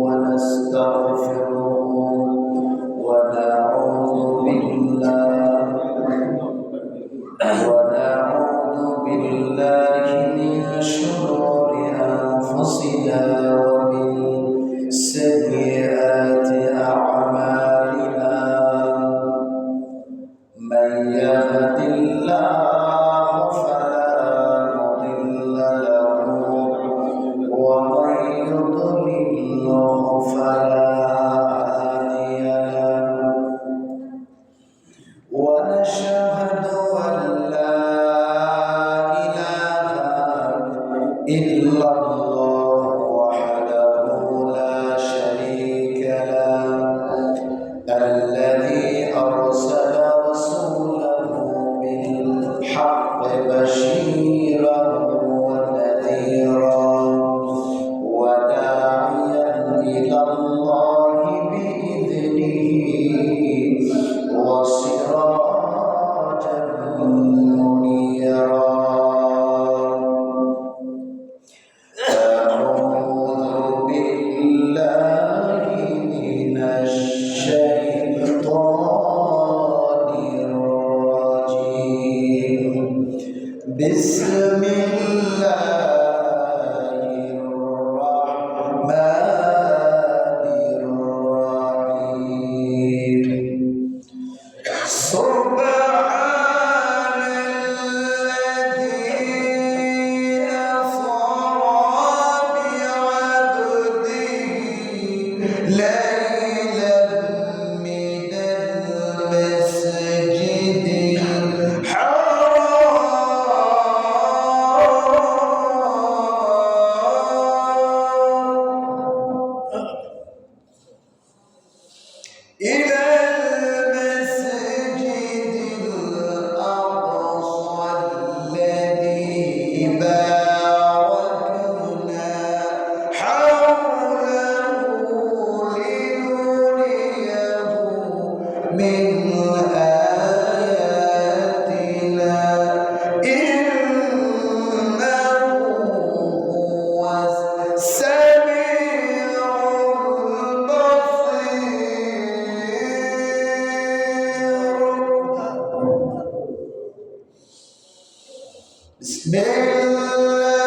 ونستغفره ونعوذ بالله من شرور أنفسنا ومن سيئات أعمالنا من يهد الله فلا مضل له ومن يضلل فلا هادي له ونشهد أن لا إله إلا الله وحده لا شريك له الذي أرسل رسوله بالحق بشيرا ونذيرا وداعيا إلى الله بإذنه وسراجا منيرا أعوذ بالله من الشيطان الرجيم بسم الله الرحمن الرحيم سبحان الذي أسرى بعبده ليلا من المسجد إلى المسجد الأقصى الذي باركنا حوله لنريه من آياتنا إنه هو السميع بسم الله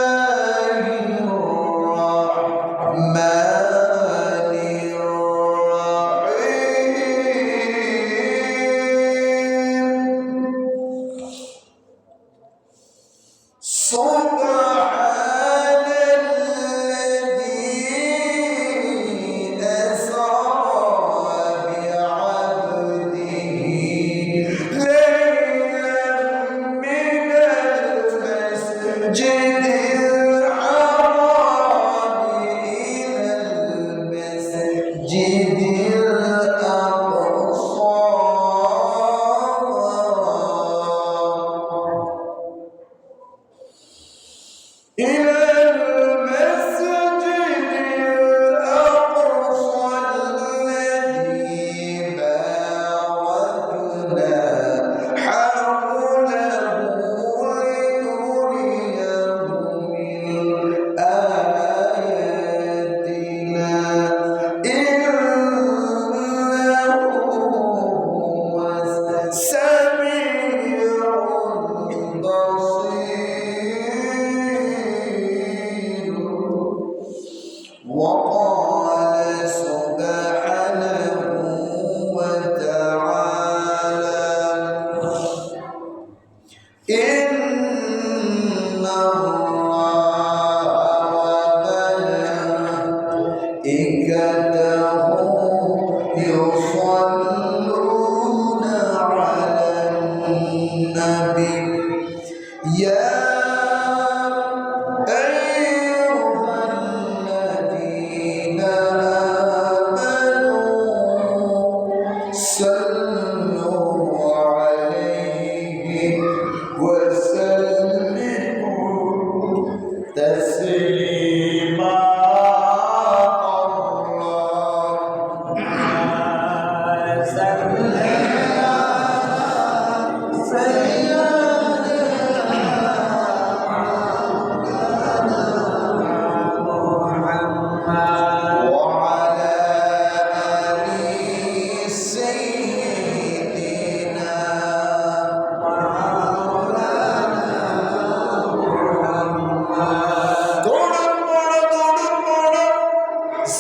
الرحمن الرحيم سبحان الذي أسرى بعبده المسجد الحرام إلى المسجد الأقصى إلى المسجد الأقصى الذي باركنا حوله لنريه من آياتنا إنه هو السميع البصير وقال سبحانه وتعالى إن الله وملائكته يصلون على النبي يا أيها الذين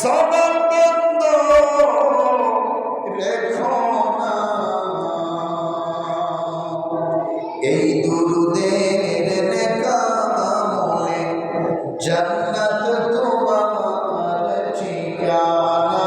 জবান বন্ধ রেখো না, এই দুরুদের নেক আমলে জান্নাত তোমার ঠিকানা।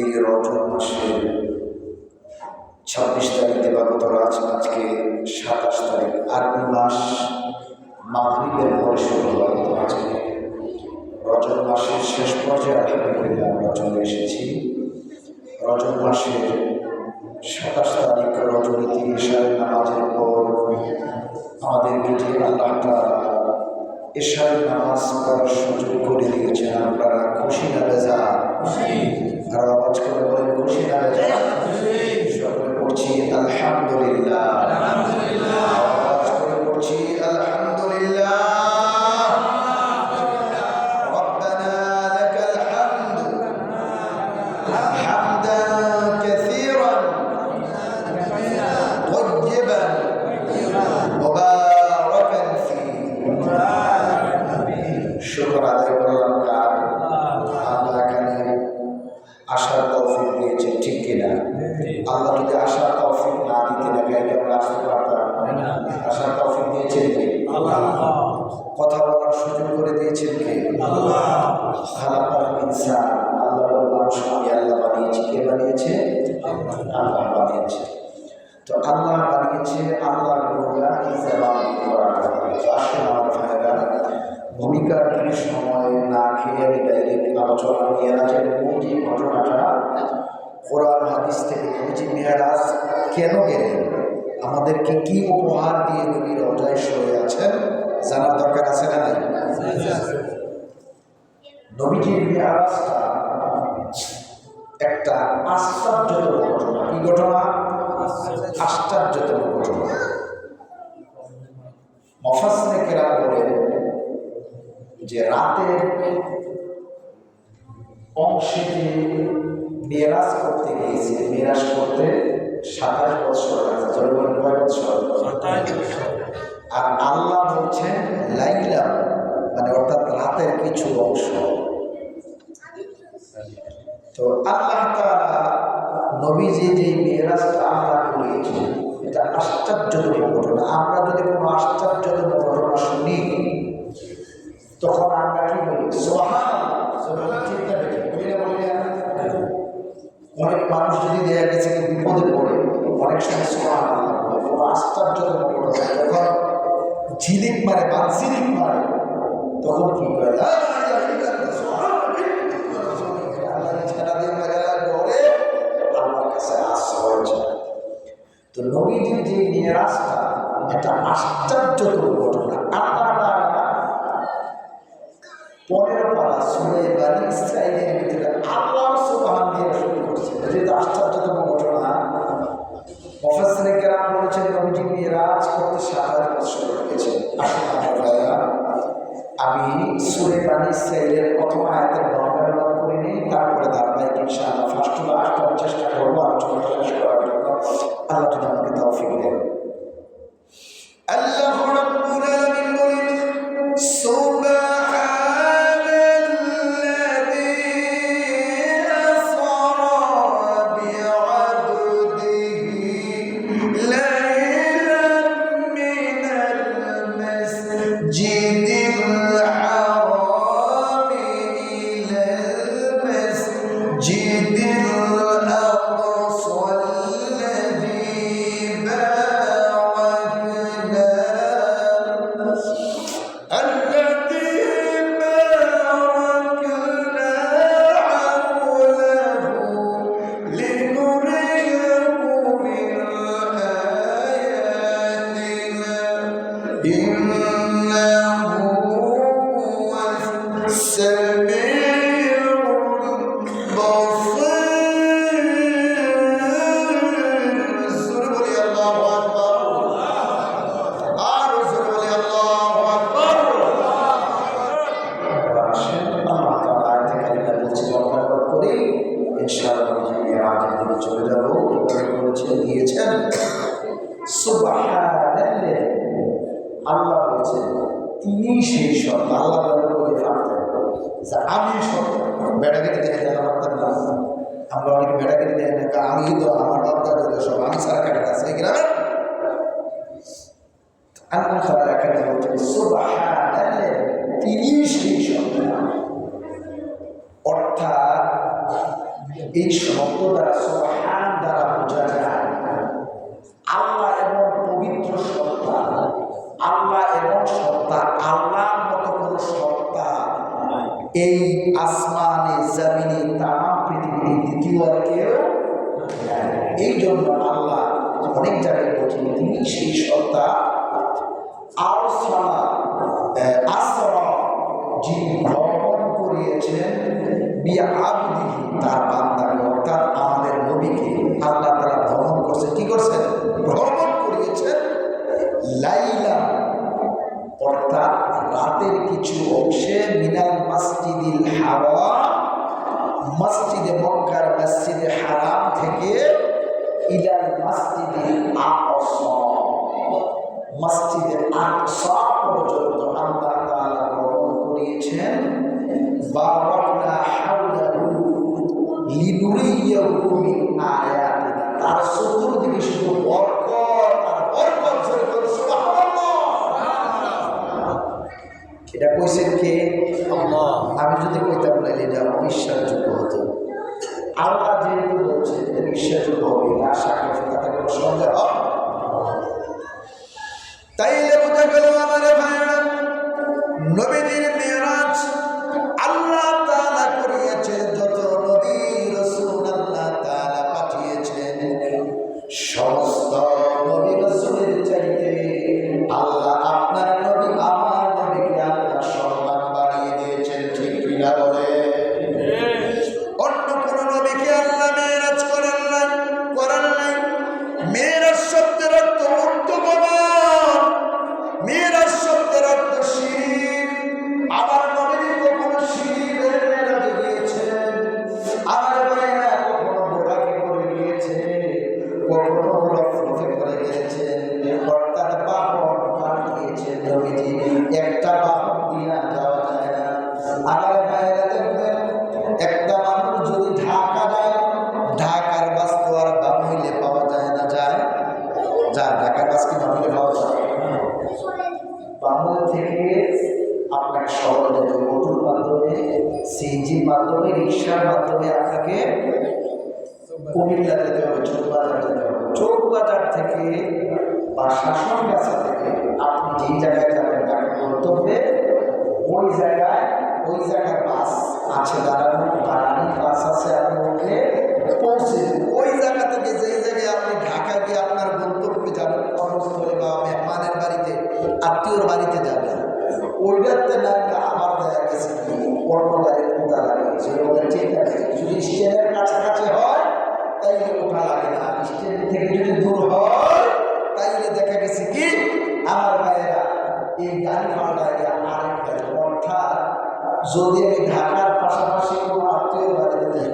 এই রজব মাসের 26 তারিখ দিবাগত রাত, আজকে 27 তারিখ, আরবি মাস মাগরিবের পরে শুরু হওয়ার মতো আজকে রজব মাসের শেষ পর্যায়ে আলহামদুলিল্লাহ আমরা চলে এসেছি। রজব মাসের 27 তারিখ রজনীতি ঈশার নামাজের পর আমাদেরকে যে আল্লাহ তাআলা ঈশার নামাজ পড়ার সুযোগ করে দিয়েছেন, আপনারা খুশি না বেজার? আর আওয়াজ করে বলেন খুশি না বেজার? সকলে পড়ছি আলহামদুলিল্লাহ, আওয়াজ করে পড়ছি আলহামদুলিল্লাহ। রব্বানা লাকাল হামদু হামদান কাসীরান তাইয়্যিবান মুবারাকান ফীহি। শুকর আদায় করলাম কার? আল্লাহ এখানে আসার তৌফিক দিয়েছে, ঠিক কিনা? আল্লাহ যদি আসার তৌফিক না দিতেন এখানে আমরা আসতে পারতাম? আসার তৌফিক দিয়েছেন কে? কথা বলার সুযোগ করে দিয়েছেন কে? খালাকাল ইনসান, আল্লাহ বলে মানুষকে আল্লাহ বানিয়েছে। কে বানিয়েছে? আল্লাহ বানিয়েছে। তো আল্লাহ বানিয়েছে, আল্লাহর গুণগান এই জবানে করা হয়। আসলে আমার ভাইরা, ভূমিকার কিছু সময় না খেয়ে আমি ডাইরেক্ট আলোচনা মেরাজের মূল যে ঘটনাটা কোরআন হাদিস থেকে নবীজি মেরাজ কেন গেলেন, আমাদেরকে কি উপহার দিয়ে নবী রওজায় শুয়ে আছেন জানার দরকার আছে না নাই? নবীজির মেরাজটা একটা আশ্চর্যতম ঘটনা। কি ঘটনা? আশ্চর্যতম ঘটনা। মুফাসসিরে কেরাম বলেন যে রাতের অংশে মেরাজ করতে গিয়েছে, মেরাজ করতে 27 বছর লাগছে। জনগণ কয় বছর? 27। আর আল্লাহ বলছেন লাইলা, মানে অর্থাৎ রাতের কিছু অংশ। তো আল্লাহ তাআলা নবীজি যে মেরাজটা আল্লাহ করিয়েছেন, এটা আশ্চর্যতম ঘটনা। আমরা যদি কোনো আশ্চর্যতম ঘটনা শুনি তখন আমরা কি বলি? সুবহানাল্লাহ। ঠিক না? বলি না? অনেক মানুষ যদি দেখা গেছে বিপদে পড়ে অনেক সময় সুবহানাল্লাহ বলে। কোনো আশ্চর্যতম ঘটনা যখন ঝিলিক মারে, বানসিলিক মারে, তখন কি করে? আল্লাহর কাছে আশ্রয় চায়। তো নবীজির যে মেরাজটা এটা আশ্চর্যতম ঘটনা। আপনারা 15 পারা সূরা বনী ইসরাঈলের ভিতরে আল্লাহ সুবহান দিয়ে শুরু করছে। এটা আশ্চর্যতম ঘটনা। মুফাসসিরে কেরাম বলেছেন নবীজি মেরাজ করতে 7000 বছর লেগেছে। আমি সূরা বনী ইসরাঈলের প্রথম আয়াতের বর্ণনা করে নিই, তারপরে ধারাবাহিক ইনশাআল্লাহ ফার্স্ট টু লাস্ট চেষ্টা করবো আলোচনা শেষ করার জন্য। আল্লাহ যদি আমাকে তৌফিক দেন। আল্লাহ রাব্বুল আলামিন বলেন আল্লাহ বলছেন তিনি সেই সত্তা। আল্লাহ বলে পারতেন আমি সত্তা, বেড়াগিরি দেখে জানা পারতেন না। আমরা অনেকে বেড়াগিরি দেখে না, আমি তো আমার বাচ্চা সব আমি সরকারের কাছে গ্রামে আল্লাহ তাআলা এখানে বলছেন সুবহানাল্লাহ, তিনি সেই সত্তা। অর্থাৎ এই শব্দ দ্বারা সুবহান দ্বারা বোঝা যায় আল্লাহ এবং পবিত্র সত্তা, আল্লাহ এবং সত্তা, আল্লাহর মতো কোনো সত্তা এই আসমানে জমিনে তামাম পৃথিবীর দ্বিতীয় আর কেউ। এই জন্য আল্লাহ অনেক জায়গায় বলছেন তিনি সেই সত্তা। আসরা যিনি ভ্রমণ করিয়েছেন বিয়া আবদিহি তার বান্দাকে, অর্থাৎ আমাদের নবীকে আল্লাহ তাআলা ভ্রমণ করছে। কি করছেন? ভ্রমণ করিয়েছেন লাইলা, অর্থাৎ রাতের কিছু অংশে মিনাল মসজিদিল হারাম, মসজিদে মক্কার মসজিদে হারাম থেকে ইলাল মসজিদিল আকসা, মসজিদে আকসা পর্যন্ত আল্লাহ তাআলা ভ্রমণ করিয়েছেন। বারাকনা হাওলাহু লিনুরিয়াহু মিন আয়াতিনা, তার চতুর্দিকে শুধু বরকত আর বরকত ঝরে পড়ছে। সুবহানাল্লাহ। এটা কইছেন কে? আল্লাহ। আমি যদি কইতাম না এটা অবিশ্বাসযোগ্য হতো। আল্লাহ যেহেতু বলছেন এটা বিশ্বাসযোগ্য হবে না, সাক্ষী তাতে কোনো সন্দেহ তাইলে বোঝা গেল আমার ভাইরা নবীজির মেরাজ আল্লাহ তাআলা করিয়েছেন। যত নবী রাসূল আল্লাহ তাআলা পাঠিয়েছেন সমস্ত নবী রাসূলের চাইতে আল্লাহ আপনার নবী আমার নবীকে আল্লাহ সম্মান বাড়িয়ে দিয়েছেন। ঠিক কিনা বলে? অন্য কোন নবীকে আল্লাহ মেরাজ করেন নাই। মেরাজ শব্দের অর্থ ঊর্ধ্বগমন, মেরাজ শব্দের অর্থ শিরিক। আমার নবী কখনো শিরিকের মেরাজে গিয়েছেন, আমার ভাইরা কখনো বোরাকে করে গিয়েছেন, কখনো রফতে করে গিয়েছেন, অর্থাৎ বাহন পার গিয়েছেন। নবীজি একটা বাহন দিয়া যাওয়া যায় না। আমার ভাইরা দেখবেন একটা মানুষ যদি ঢাকা যায়, ঢাকার বাস তো আর বামুইলে পাওয়া যায় না। যায় ঢাকার বাস কি বামুইলে পাওয়া যায়? বামুইল থেকে আপনাকে শহরে যেতে হবে অটোর মাধ্যমে, সিএনজির মাধ্যমে, রিক্সার মাধ্যমে আপনাকে কুমিল্লা যেতে হবে, চৌবাজার যেতে হবে। চৌবাজার থেকে বা শাসনগাছা থেকে আপনি যেই জায়গায় যাবেন তাকে গন্তব্যে, ওই জায়গার বাস আছে, দাঁড়ানো বাস আছে, আপনি উঠলে পৌঁছে ওই জায়গা থেকে যেই জায়গায় আপনি ঢাকা গিয়ে আপনার থেকে যদি দূর হয় তাইলে দেখা গেছে কি আমার ভাইয়েরা এই গাড়ি পাল্টায় আরেক গাড়ি, অর্থাৎ যদি আমি ঢাকার পাশাপাশি কোনো আত্মীয় বাড়িতে যাই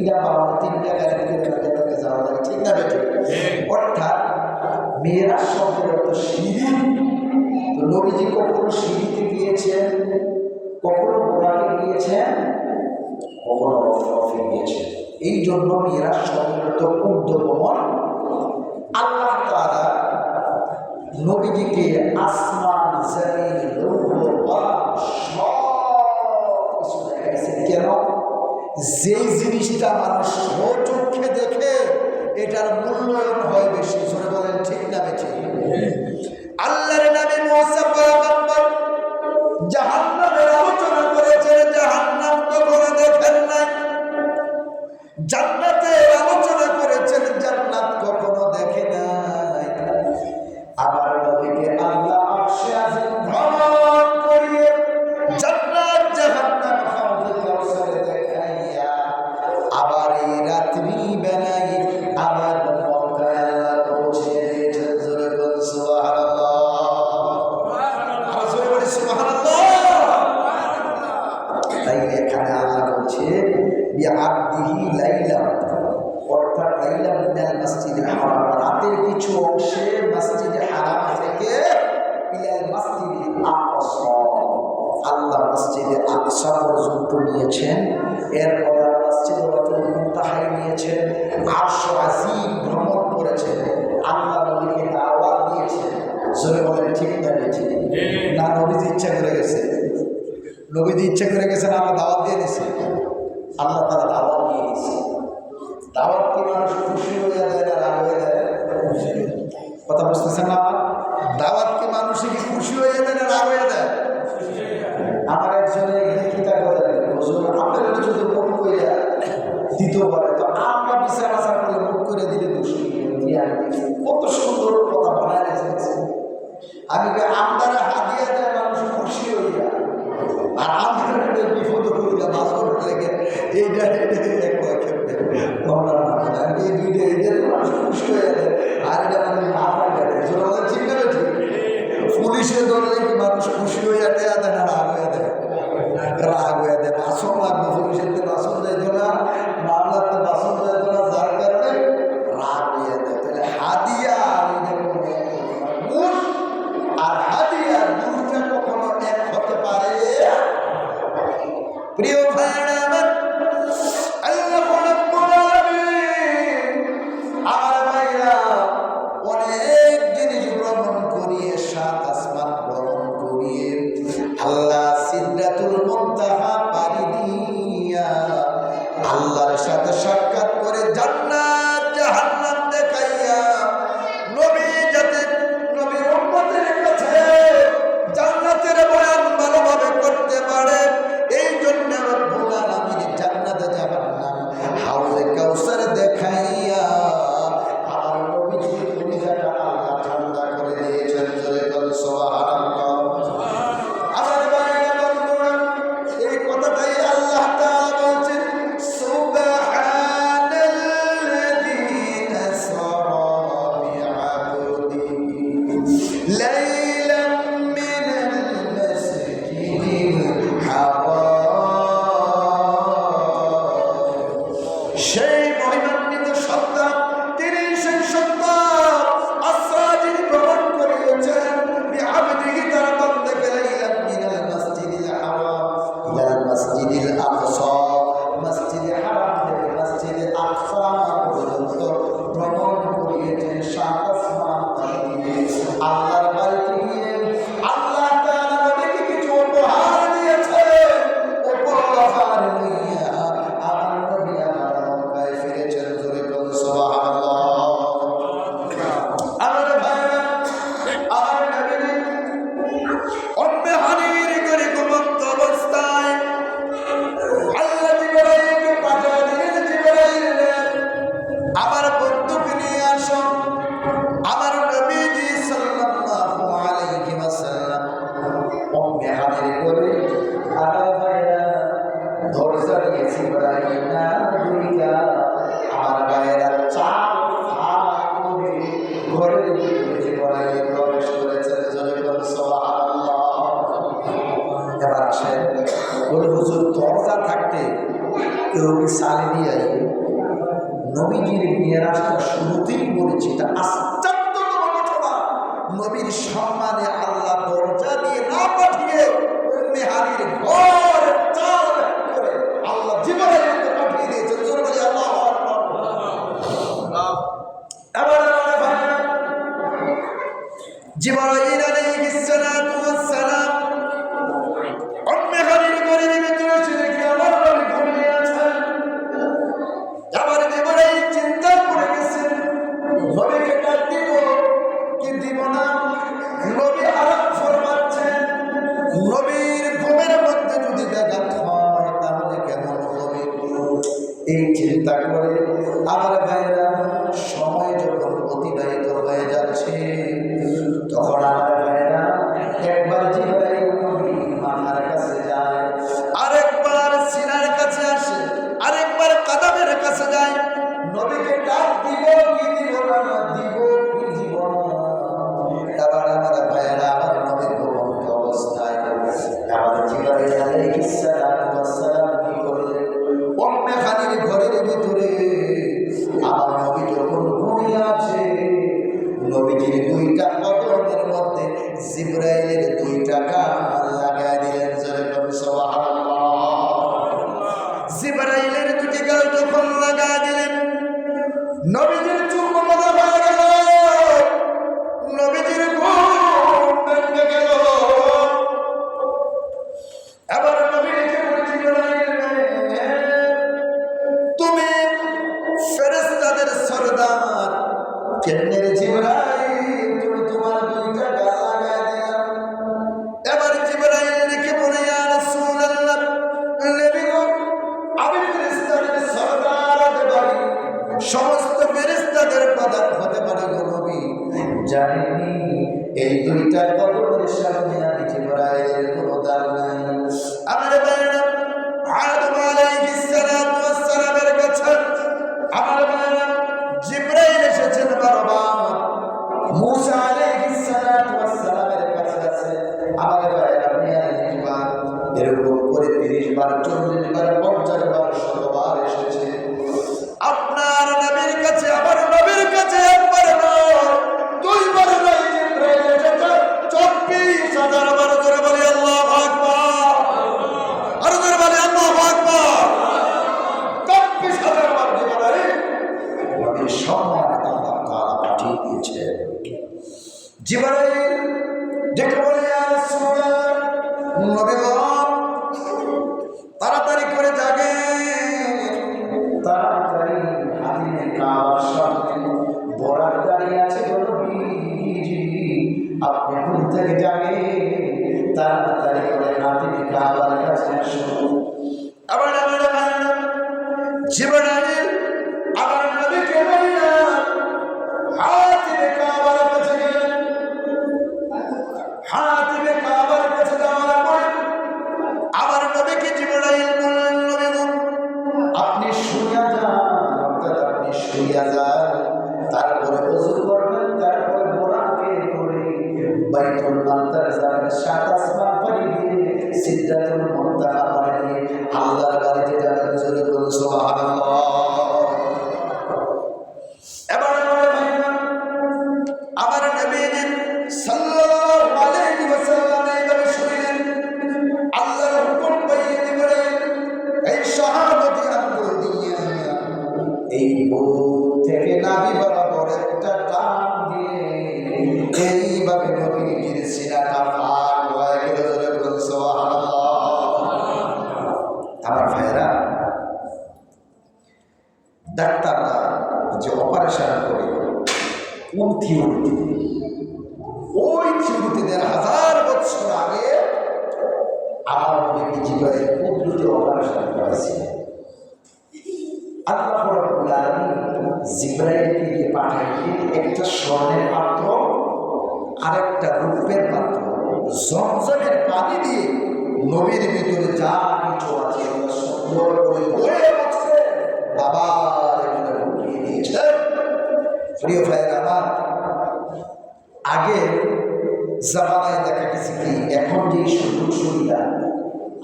তাহলে তিনটা গাড়ি থেকে যাওয়া লাগে, ঠিক না বেঠিক? অর্থাৎ মেয়েরা শব্দের অর্থ সিঁড়ি। তো নবীজি কখনো সিঁড়িতে গিয়েছেন, কখনো ঘোড়াতে গিয়েছেন, কখনো রফে গিয়েছেন। এই জন্য মেয়েরা শব্দের অর্থ ঊর্ধ্বগমন। আল্লাহ তাআলা নবীজিকে আসমান জমিন লৌহ সব কিছু দেখাইছেন। কেন? যেই জিনিসটা মানুষ চোখে দেখে এটার মূল্যায়ন হয় বেশি। জোরে বলেন ঠিক না বেঠিক? আল্লাহর নবী মুসা পয়গম্বর জাহান্নামের আলোচনা করেছেন, জাহান্নাম কখনো দেখেন নাই। জান্নাতের আলোচনা করেছেন, জান্নাত কখনো দেখে নাই। আবার নবীকে আল্লাহ আরশে আজিম ভ্রমণ করিয়ে জান্নাত জাহান্নাম হাউজে কাউসারে দেখাইয়া আবার এই রাত্রি বেলায় আবার মক্কায় আল্লাহ পৌঁছে দিয়েছেন। জোরে বল সুবহানাল্লাহ। আর জোরে বলি সুবহানাল্লাহ। তাই এখানে আল্লাহ বলছে বিআবদিহি লাইলা, অর্থাৎ লাইলা মিনাল মসজিদুল হারাম, রাতের কিছু অংশে মসজিদে হারাম থেকে ইলাল মসজিদে আকসা, আল্লাহ মসজিদে আকসা পর্যন্ত নিয়েছেন। এরপর মসজিদে মুনতাহায় নিয়েছেন, আরশ আজিম ভ্রমণ করেছেন, আল্লাহ নবীকে দাওয়াত দিয়েছেন। জোরে বলেন ঠিক না বেঠিক? না নবীজি ইচ্ছা করে গেছে, নবীজি ইচ্ছা করে গেছেন, আল্লাহ দাওয়াত দিয়ে দিয়েছে। আল্লাহ তারা দাওয়াত দিয়ে দিয়েছে। দাওয়াত কি মানুষ খুশি হয়ে যায় না রাগ হয়ে যায়? কথা বুঝতেছেন না? দাওয়াত কি মানুষ কি খুশি হয়ে যায় না রাগ হয়ে যায়? আমার একজনে কিতা করে আপনার যদি মুখ করে দিতে পারে তো আমরা বিচার আচার করলে মুখ করে দিলে খুশি। কত সুন্দর কথা বানায় রেখেছে। আমি আমদারে হাদিয়া দেয় মানুষ খুশি হয়ে যায়, আর আমাদের বিপদ করিলা বাসর লেগে এইটা এই দুইটা এইটার মানুষ খুশি হয়ে যায়, আর এটা মানে মাফা গেলে ঠিক না ঠিক? পুলিশে ধরলে কি মানুষ খুশি হয়ে দেয় না রাগ হয়ে দেয়? রাগ হয়ে দেয়। বাসন লাগবে, পুলিশের বাসন যাইতো না, মামলাতে বাসন যাইতো না, যার কারণে রাগ হয়ে দেয়। তাহলে হাদিয়া আর হাদিয়া দুইটা কখনো এক হতে পারে? প্রিয় ভাইরা আমার, আল্লাহ রাব্বুল আলামিন আমার ভাইরা অনেক জিনিস ভ্রমণ করিয়ে, সাত আসমান ভ্রমণ করিয়ে আল্লাহ সিদরাতুল মুনতাহা পাড়ি দিয়া আল্লাহর সাথে সাক্ষাৎ করে জান্নাত জাহান্নাম দেখাইয়া নবী যাতে নবীর উম্মতের কাছে জান্নাতের বয়ান ভালোভাবে করতে পারে, এই জন্য রব্বুল আলামিন জান্নাতে জাহান্নাম হাউজে কাউসার দেখাইয়া আমার নবীজির কলিজাটা আল্লাহ ঠান্ডা করে দিয়েছেন। জোরে বল সুবহানাল্লাহ। আমার ভাইরা বন্ধুরা, এই কথাটাই আল্লাহ তাআলা বলছেন, সুবহানাল্লাযী আসরা বিআবদিহি লাইলাম মিনাল মাসজিদিল হারাম। সেই মহিমান্বিত সত্তা, তিনি সেই সত্তা আসরা যিনি ভ্রমণ করিয়েছেন বিআবদিহি তার বান্দাকে লাইলাম মিনাল মাসজিদিল হারাম ইলাল মাসজিদিল আকসা, মসজিদে হারাম থেকে মসজিদে আকসা পর্যন্ত ভ্রমণ করিয়েছেন। সাত আসমান আল্লাহর বাড়ি কেউ কি সালে দিয়ে নবীজির মেরাজটা শুরুতেই বলেছি, এটা আশ্চর্যজনক ঘটনা। নবীর সম্মানে আল্লাহ দরজা দিয়ে না পাঠিয়ে উম্মে হানির ঘর চাল করে আল্লাহ জিবরাইলকে পাঠিয়ে দিয়েছেন। জোরে বলি আল্লাহু আকবার। এবার জিবরাইল আলাইহিস সালাতু ওয়াস সালাম উম্মে হানির ঘরের ভিতরে এসে দেখে আমার নবী ঘুমিয়ে আছেন। আবার জিবরাইল চিন্তা করে গেছেন নবীকে ডাক দিব কি দিব না। নবী আরাম ফরমাচ্ছেন, নবীর ঘুমের মধ্যে যদি ব্যাঘাত হয় তাহলে কেমন হবে, এই চিন্তা করে আমার ভাইরা সময় যখন অতিবাহিত হয়ে যাচ্ছে তখন আমার ভাইরা একবার জিবরাইল নবীর মাথার কাছে যায়, আরেকবার সিনার কাছে আসে, আরেকবার কাদামের কাছে যায়। নবীকে ডাক দিব কি দিব না, দিব কি দিব না। এবার আমার ভাইরা আমার নবীর ঘুমন্ত অবস্থায় আমার জিবরাইল আলাইহিস সালাতু ওয়াস সালাম কি করলেন, উম্মে হানির ঘরের ভিতরে আমার নবী যখন ঘুমিয়ে আছে নবীজির দুইটা কদমের মধ্যে জিবরাইলের দুইটা কান লাগায় দিলেন। জোরে বলুন সুবহানাল্লাহ। জিবরাইলের দুটি গাল যখন লাগায় দিলেন নবীজির চোখ বন্ধ হয়ে গেল, নবীজির ঘুম ভেঙে গেল। এবার নবীকে জিবরাইল, তুমি ফেরেশতাদের সরদার কেমনে জিবরাইল, তুমি তোমার দুইটা গাল লাগায় দিলাম। এবার জিবরাইল লিখে বলে ইয়া রাসূলুল্লাহ, নবী গো আমি ফেরেশতাদের সরদার হতে পারি, সমস্ত ফেরেশতাদের প্রধান হতে পারি গো নবী, জানেননি এই দুইটা কবরের সামনে আমি জিবরাইলের কোনো দাম নাই। আমার ভাইরা আদম আলাইহিস সালাতু ওয়াস সালামের কাছে আমার ভাইরা জিবরাইল এসেছেন বারবার, মূসা আলাইহিস সালাতু ওয়াস সালামের কাছে আমার ভাইরা লিখবার এরকম করে 30 বার 40 বার 50 বার 100 বার এসেছে। আপনার নবীর কাছে আমার নবীর কাছে একবার নয়, দুইবার নয়, জিবরাইল এসেছে 24,000 বার। জোরে বলি আল্লাহু আকবার। আর জোরে বলি আল্লাহু আকবার। 24,000 বার জিবরাইল নবীর সম্মান আল্লাহ তাআলা পাঠিয়ে দিয়েছে। জিবরাইল ডেকে বলে ইয়া রাসূলুল্লাহ, নবী গো তাড়াতাড়ি করে জাগে, তাড়াতাড়ি হাতিমে কাবার সামনে বরাত দাঁড়িয়ে আছে গো নবীজি, আপনি ঘুম থেকে জাগে, তাড়াতাড়ি করে হাতিমে কাবার কাছে আসুন। আবার জিবরাইল আবার নবীকে বললেন, হাতিমে কাবার কাছে গেলেন। হাতিমে কাবার কাছে যাওয়ার পরে আবার নবীকে জিবরাইল বললেন, নবী গো আপনি শুইয়া যান, অর্থাৎ আপনি শুইয়া যান, তারপরে ওযু করবেন, তারপরে বোরাকে করে বাইতুল মুকাদ্দাস যাবেন, 7 আসমান পাড়ি দিয়ে সিদরাতুল মুনতাহা পাড়ি দিয়ে আল্লাহর বাড়িতে যাবেন। জোরে বলুন সুবহানাল্লাহ। এবার আমার নবী সাল্লাল্লাহু আলাইহি ওয়াসাল্লাম এইভাবে শুনলেন, আল্লাহর হুকুম পাইয়ে দিলেন, এই শাহাদাতি আঙ্গুল দিয়ে এই বুক থেকে নাভি বরাবর একটা টান দিয়ে এইভাবে নবীর সিনাটা ফাঁক হয়ে গেল। জোরে বলুন সুবহানাল্লাহ। আমার ভাইরা, ডাক্তাররা যে অপারেশন করে কোন থিওরিতে, ওই থিওরিতে 1000 বছর আগে আমার নবী জিবরাইল কুদরতে অপারেশন করেছিলেন। আল্লাহ রাব্বুল আলামিন জিবরাইলকে দিয়ে পাঠাইলেন একটা স্বর্ণের পাত্র আরেকটা রূপের পাত্র, জমজমের পানি দিয়ে নবীর ভিতরে যা কিছু আছে সুন্দর করে ধুয়ে মুছে আবার এখানে ঢুকিয়ে দিয়েছেন। প্রিয় ভাইয়েরা আমার, আগে জামানায় দেখা গেছে কি, এখন যে সুযোগ সুবিধা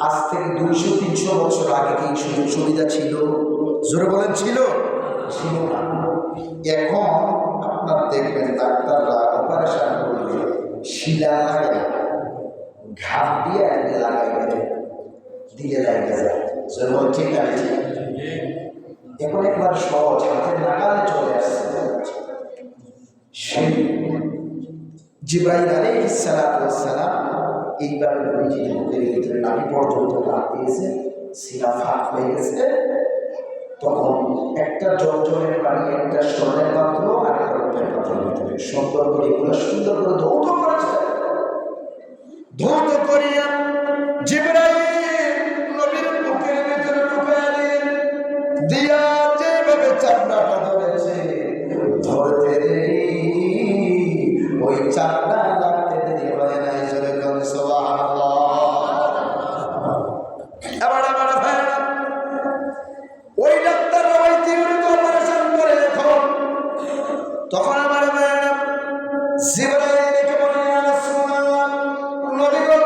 আজ থেকে 200-300 বছর আগে কি সুযোগ সুবিধা ছিল? জোরে বলেন ছিল? ছিল না। এখন আপনার দেখবেন ডাক্তাররা অপারেশন করলে শিলা লাগে না, ঘাম দিয়ে লাগাইবে, দিলে লাগে যায়। জোরে বলেন ঠিক না? এখন একবার সহজ হাতের নাগালে চলে আসছে। সেই জিবরাইল আলাইহিস সালাতু ওয়াস সালাম এইভাবে নবীজির মুখের ভিতরে নাভি পর্যন্ত হাত দিয়েছে, সিনা ফাঁক হয়ে গেছে। তখন একটা জলজলের পানি, একটা স্বর্ণের পাত্র আর একটা রূপের পাত্রের ভিতরে সুন্দর করে এগুলো সুন্দর করে ধৌত করেছে। ধৌত করিয়া জিবরাইল নবীর মুখের ভিতরে ঢুকালেন, দিয়া যেভাবে চামড়াটা ধরেছে, ধরতে দেরি ওই চামড়া লাগতে দেরি হয় নাই। জোরে কোন সুবহানাল্লাহ। এবার আমার ভাইরা, ওই ডাক্তাররা ওই তীব্র অপারেশন করে তখন আমার ভাইরা জিবরাইল ডেকে বলে, ইয়া রাসূলুল্লাহ, নবী গো,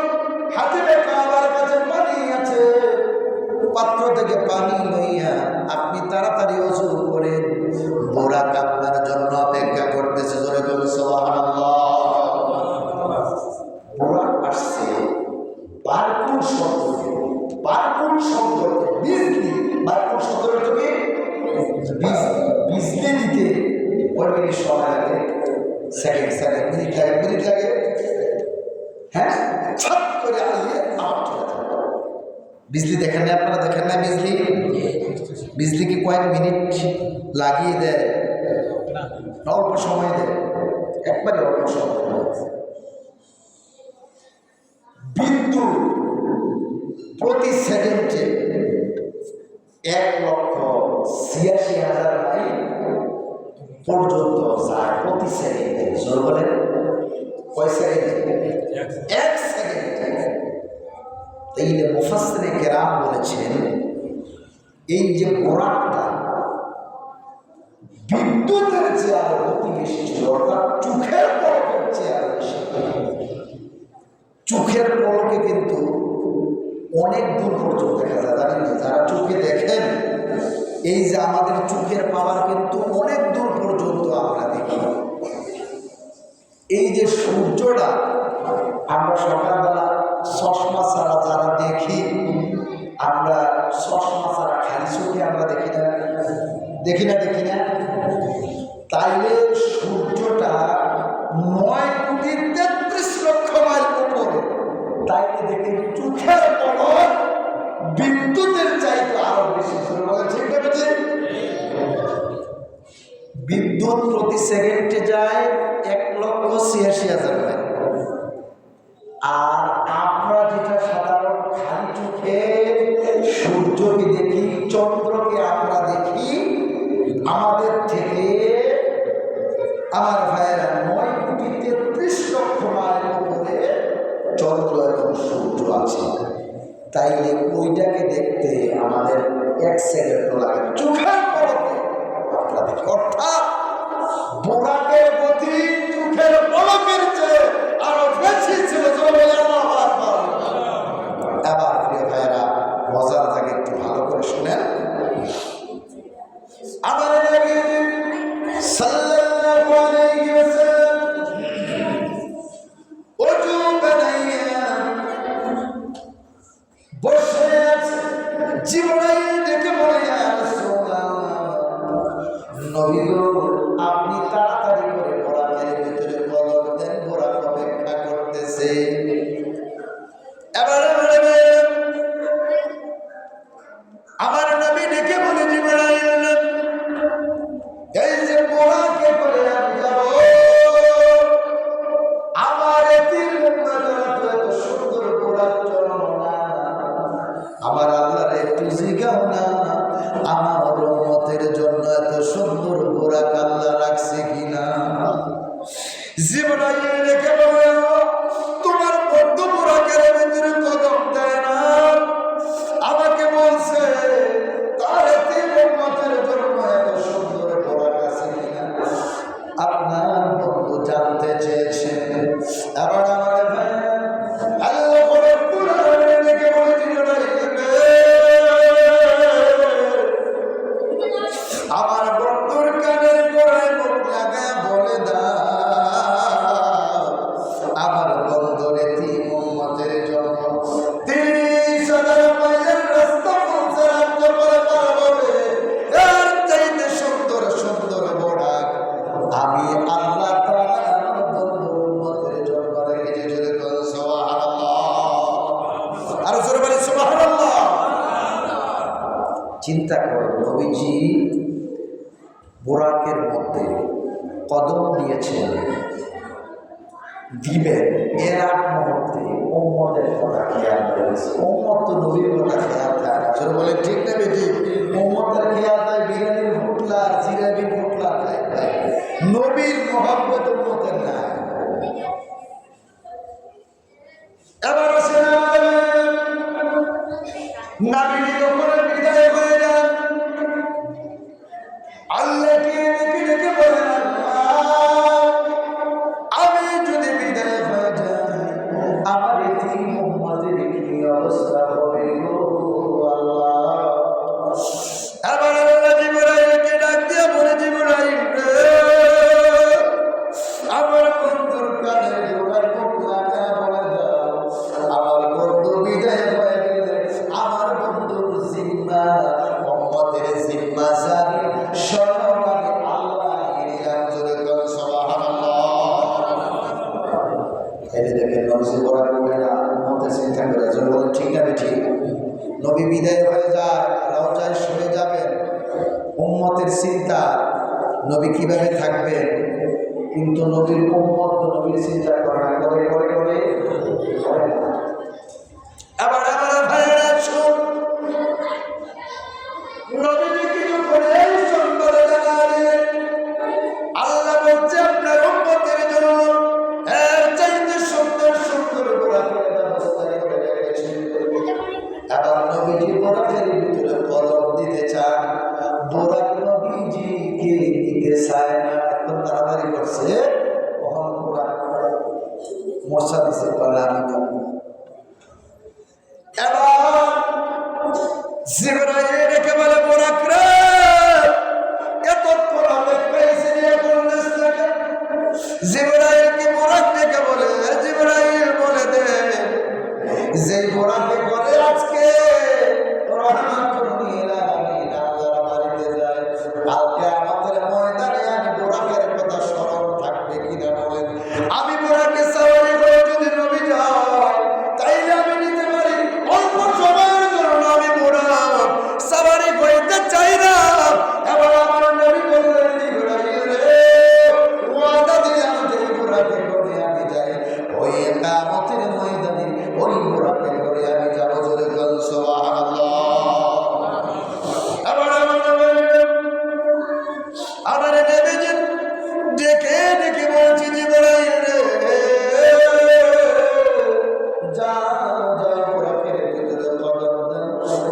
হাতিবে কাবার কাছে পানি আছে, পাত্র থেকে পানি লইয়া আপনি তাড়াতাড়ি ওযু করেন, বুরাক আপনার জন্য অপেক্ষা করতেছে। জোরে বলুন সুবহানাল্লাহ। বুরাক আসছে বারকুল শব্দ, বারকুল শব্দ বিজলি, বারকুল শব্দটা কি? বিজলি দিতে কয় মিনিট সময় লাগে? সেকেন্ড মিনিট লাগে। হ্যাঁ, ছাপ করে আসলে আবার চলে যাবে। বিজলি দেখেন না আপনারা? দেখেন না বিজলি কি কয়েক মিনিট লাগিয়ে দেয়? অল্প সময় দেয়, একবারে অল্প সময়। বিদ্যুৎ প্রতি সেকেন্ডে 1,86,000 মাইল পর্যন্ত যায় প্রতি সেকেন্ডে। জোর বলেন কয় সেকেন্ডে? 1 সেকেন্ডে। এই যে মুফাসসিরে কেরাম বলেছেন, এই যে বুরাকটা বিদ্যুতের চেয়ে আরো গতি বেশি ছিল, অর্থাৎ চোখের পলকের চেয়ে আরো বেশি। চোখের পলকে কিন্তু অনেক দূর পর্যন্ত দেখা যায়, জানেন না? যারা চোখে দেখেন, এই যে আমাদের চোখের পাওয়ার কিন্তু অনেক দূর পর্যন্ত আমরা দেখি। এই যে সূর্যটা আমরা সকালবেলা চশমা ছাড়া যারা দেখি, আমরা চশমা ছাড়া খালি চোখে আমরা দেখি না। তাইলে সূর্যটা 9,33,00,000 মাইল উপরে, তাইলে দেখে চোখের পলক বিদ্যুতের চাইতে আরো বেশি। ঠিক আছে? বিদ্যুৎ প্রতি সেকেন্ডে যায় 1,86,000 মাইল। আর আমরা যেটা সাধারণ খালি চোখে সূর্যকে দেখি, চন্দ্রকে আমরা দেখি, আমাদের থেকে আমার ভাইয়েরা 9,33,00,000 মাইল উপরে চন্দ্র এবং সূর্য আছে। তাইলে ওইটাকে দেখতে আমাদের 1 সেকেন্ডও লাগে না, চোখের পলকে আমরা দেখি। অর্থাৎ বুরাকের গতি চোখের পলকের চেয়ে আরো বেশি ছিল। এবার প্রিয় ভাইয়েরা, মজার জায়গা একটু ভালো করে শুনেন। আমার নবী সাল্লাল্লাহু আলাইহি ওয়াসাল্লাম ওযু বানাইয়া বসে আছে। জিবরাইল ডেকে বলে, ইয়া রাসূলুল্লাহ, নবী গো, আপনি তাড়াতাড়ি করে বুরাকের ভিতরে কদম দেন, বুরাক অপেক্ষা করতেছে। এবার আমার নবী ডেকে বলে, জিবরাইল, এই যে বুরাকে করে আমি যাব, আমার এতিম উম্মতরা এত সুন্দর বুরাক চলানো না, আমার আল্লাহর একটু জিজ্ঞাও না, আমার উম্মতের জন্য এত সুন্দর বুরাক আল্লাহ রাখছে কিনা। জিবরাইল ডেকে বলে, তোমার বদ্ধ বুরাকের ভিতরে কদম দেয় না, আমাকে বলছে তার এতিম উম্মতের জন্য এত সুন্দর বুরাক আছে কিনা। আপনার বন্ধু জানতে চেয়েছেন। এবার আমার ভাই আল্লাহ রাব্বুল আলামিন ডেকে বলেছিলেন, চিন্তা করে নবীজি বোরাকের মধ্যে কদম দিয়েছেন, দিবেন, এর আগ মুহূর্তে উম্মতের কথা খেয়াল করেছে। উম্মত তো নবীর কথা খেয়াল থাকে না, আসলে বলে ঠিক না বেটি? উম্মতের খেয়াল থাকে বিরিয়ানির ফুটলা, জিলাপির ফুটলা খায়, নবীর মহব্বত উম্মতের না। এবার নবী যখন বিদায় হয়ে যান, আল্লাহকে ডেকে ডেকে বলেন, আমি যদি বিদায় হয়ে যাই আমার এই মুহাম্মাদের কি অবস্থা হবে গো আল্লাহ। এবার আল্লাহ জিবরাইলকে ডাক দিয়ে বলে, জিবরাইল আমার বন্ধুর কানে জোড়ার মুখ লাগা বলে দাও, আমার বন্ধু বিদায় হয়ে গেলে আমার বন্ধুর জিম্মা উম্মতের জিম্মা জানি সর্বভাবে আল্লাহ নিলাম। জোরে কোন সুবহানাল্লাহ। এই দেখেন নবী বলার বলে না উম্মতের চিন্তা করে, জোরে বলেন ঠিক না ঠিক? নবী বিদায় হয়ে যায়, রওজায় সরে যাবেন, উম্মতের চিন্তা নবী কিভাবে থাকবেন, কিন্তু নবীর উম্মত নবীর চিন্তা করে না, করে করে করে আবার আমার ভাইয়েরা শুন, নবীজি কিছু করে সুন্দর জানালেন, আল্লাহ বলছে আপনার উম্মতের জন্য এর চাইতে সুন্দর সুন্দর বোরাকের ব্যবস্থা করে রেখেছেন। এবার নবীজি বোরাকের ভিতরে কদম দিতে চান, বোরাক নবীজিকে দিতে চায় না, একদম তাড়াতাড়ি করছে, কখন বোরাক মশা দিছে বলে আমি যাবো। এবার জিবরাইল রেখে বলে, বোরাক রে এতক্ষণ অপেক্ষা এসে বললেস না কেন? জিবরাইলকে বোরাক রেখে বলে, জিবরাইল বলে দে যে বোরাকে করে আজকে রহমাতুল লিল আলামিন আল্লাহর বাড়িতে যায়, কালকে আমাদের ময়দানে আমি বোরাকের কথা স্মরণ থাকবে কিনা বলেন। আমি বোরাকে সাওয়ারি করে যদি নবী যায় তাইলে আমি নিতে পারি, অল্প সময়ের জন্য আমি বোরাক সাওয়ারি করতে চাই না। এবার আমার নবী বললেন, জিবরাইল রে ওয়াদা দিলাম যে বোরাকে করে আমি যাই, ওই কিয়ামতের ময়দানে ওই বোরাকে করে আমি যাব। জোরে বল সুবহানাল্লাহ। আবার আমার নবীজি ডেকে ডেকে বলছি, জিবরাইল রে যাও যাও বোরাকের ভিতরে কদম দাও।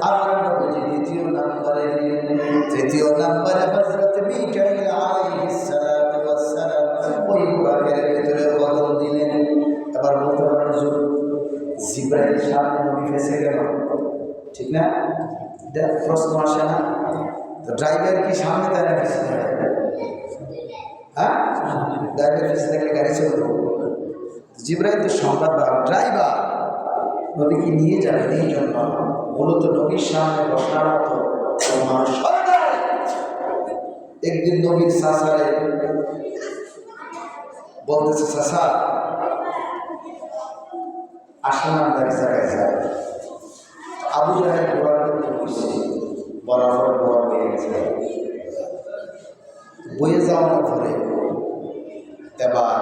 আমার নবীজি দ্বিতীয় নম্বরে দিলেন, তৃতীয় নম্বরে হযরত মিকাঈল আলাইহিস সালাতু ওয়াস সালাম ওই বোরাকের ভিতরে কদম দিলেন। এবার বলতে পারেন হুজুর জিবরাইল সামনে নবী ফেসে গেল, ঠিক না? দেখ প্রশ্ন আসে না, তো ড্রাইভার কি সামনে দেয় না পিছনে দেয়? হ্যাঁ, ড্রাইভার পিছনে দেখলে গাড়ি চলবে। জিবরাইল তো সংবাদ ড্রাইভার, নবীকে নিয়ে যাবেন, এই জন্য মূলত নবীর সামনে বসার মতো মানুষ হয় না। একদিন নবীর চাচারে বলতেছে, চাচা আসলাম এক জায়গায় যায়, আবু জাহেল বোরাক করতে বসছে, বলার পরে বোরাক হয়ে গেছে। বয়ে যাওয়ার পরে এবার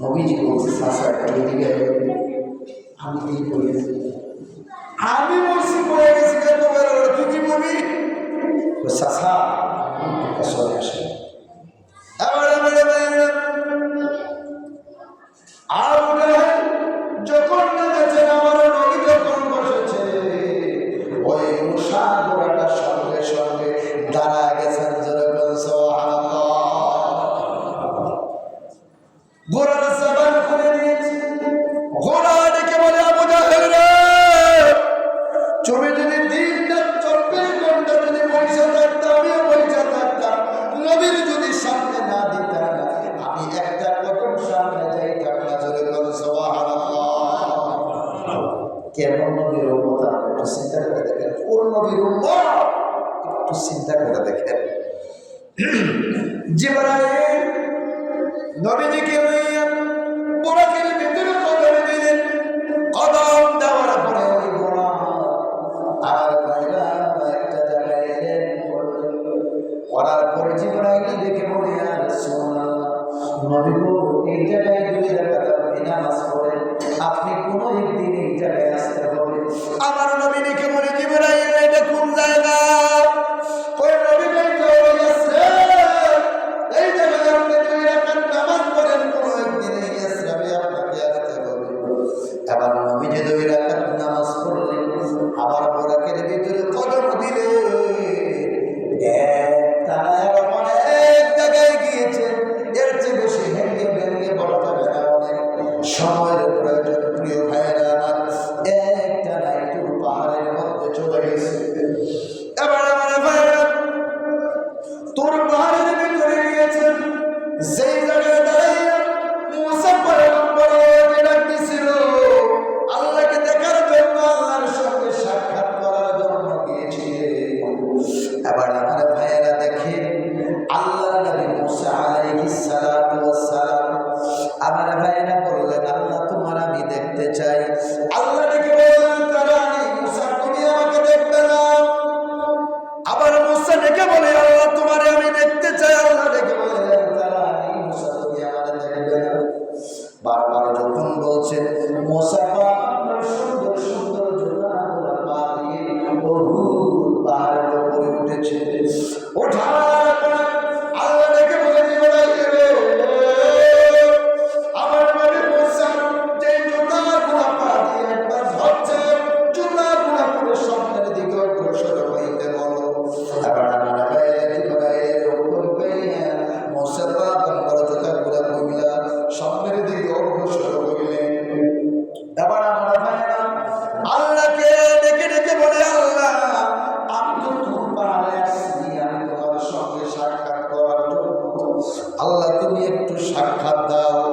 নবীজি বলছে, চাচা একটু দিকে আমি কি করেছি, আমি বলছি পড়ে গেছি, তুই কি বলবি? চাচা সরে আসে। এবার আবু জাহেল যখন নেমেছেন, আমার নবী যখন বসেছে, ওই মুসা ঘোড়াটার সঙ্গে সঙ্গে দাঁড়া গেছেন। জোরে বল সুবহানাল্লাহ। ঘোড়ার জবান খুলে দিয়েছে, ঘোড়া ডেকে বলে, আবু জাহেল রে তুমি যদি দিনটা 24 ঘন্টা যদি পয়সা থাকতাম, আমিও পয়সা থাকতাম, নবীর যদি সামনে না দিতাম আমি একটা কদম সামনে যাইতাম না। জোরে বল সুবহানাল্লাহ। কেমন নবীর উম্মত একটু চিন্তা করে দেখেন, কোন নবীর উম্মত একটু চিন্তা করে দেখেন। জিবরাইল নবীজিকে বোরাকের ভিতরে কদম দিলেন, কদম দেওয়ার পরে ওই বোরাক আর নবী গো এই জায়গায় 2 রাকাত আপনি নামাজ পড়েন, আপনি কোনো একদিন এই জায়গায় আসতে হবে। আমার নবী দেখে বলে জিবরাইল এটা কোন জায়গা? ওই নবী বলতে আছে এই জায়গায় আপনি 2 রাকাত নামাজ পড়েন, কোনো একদিন এই ইসরাবে আপনাকে আসতে হবে। এবার নবী যে 2 রাকাত নামাজ পড়লেন, আবার বোরাকের ভিতরে কদম দিলে একটা অনেক জায়গায় গিয়েছে, এর চেয়ে বেশি ভেঙে ভেঙে বলা যাবে না, অনেক সময়ের প্রয়োজন। প্রিয় ভাইয়েরা আমার, একটা না একটু পাহাড়ের মধ্যে চলে গেছে। এবার আমার ভাইয়েরা তোর পাহাড়ের ভিতরে গিয়েছে, যেই জায়গায় দাঁড়াইয়া মুসা পয়গম্বর ডাক দিছিল আল্লাহকে দেখার জন্য, আল্লাহর সঙ্গে সাক্ষাৎ করার জন্য গিয়েছিলেন। এবার আমার ভাইয়েরা দেখে আল্লাহর নবী মুসা আলাইহিস সালাতু ওয়াস সালাম, আমার ভাইয়েরা বললেন আল্লাহ তোমার আমি দেখতে চাই। আল্লাহ ডেকে বললেন তারানি মুসা তুমি আমাকে দেখবে না। আবার মুসা ডেকে বলে আল্লাহ তোমারে আমি দেখতে চাই। আল্লাহ ডেকে বললেন তারানি মুসা তুমি আমারে দেখবে না। বারবার যখন বলছেন মুসা আপনার সুন্দর সুন্দর জোড়াগুলো পা দিয়ে বহু পাহাড়ের উপরে উঠেছে, ওঠার পর আল্লাহ ডেকে বলে আমার নবী মুসা যে জোড়াগুলো পা দিয়ে একবার ধরছে, জোড়াগুলো পুরো সামনের দিকে অগ্রসর হইতে বলো। এবার আমার ভাইয়ের হুকুম পেয়ে মুসা পয়গম্বর জোড়াগুলো কইলা সামনের দিকে অগ্রসর হইলেন। এবার আমার ভাইয়েরা আল্লাহকে ডেকে ডেকে বলে আল্লাহ আমি তো তোর পাহাড়ে আসছি, আমি তোমার সঙ্গে সাক্ষাৎ করার জন্য, আল্লাহ তুমি একটু সাক্ষাৎ দাও।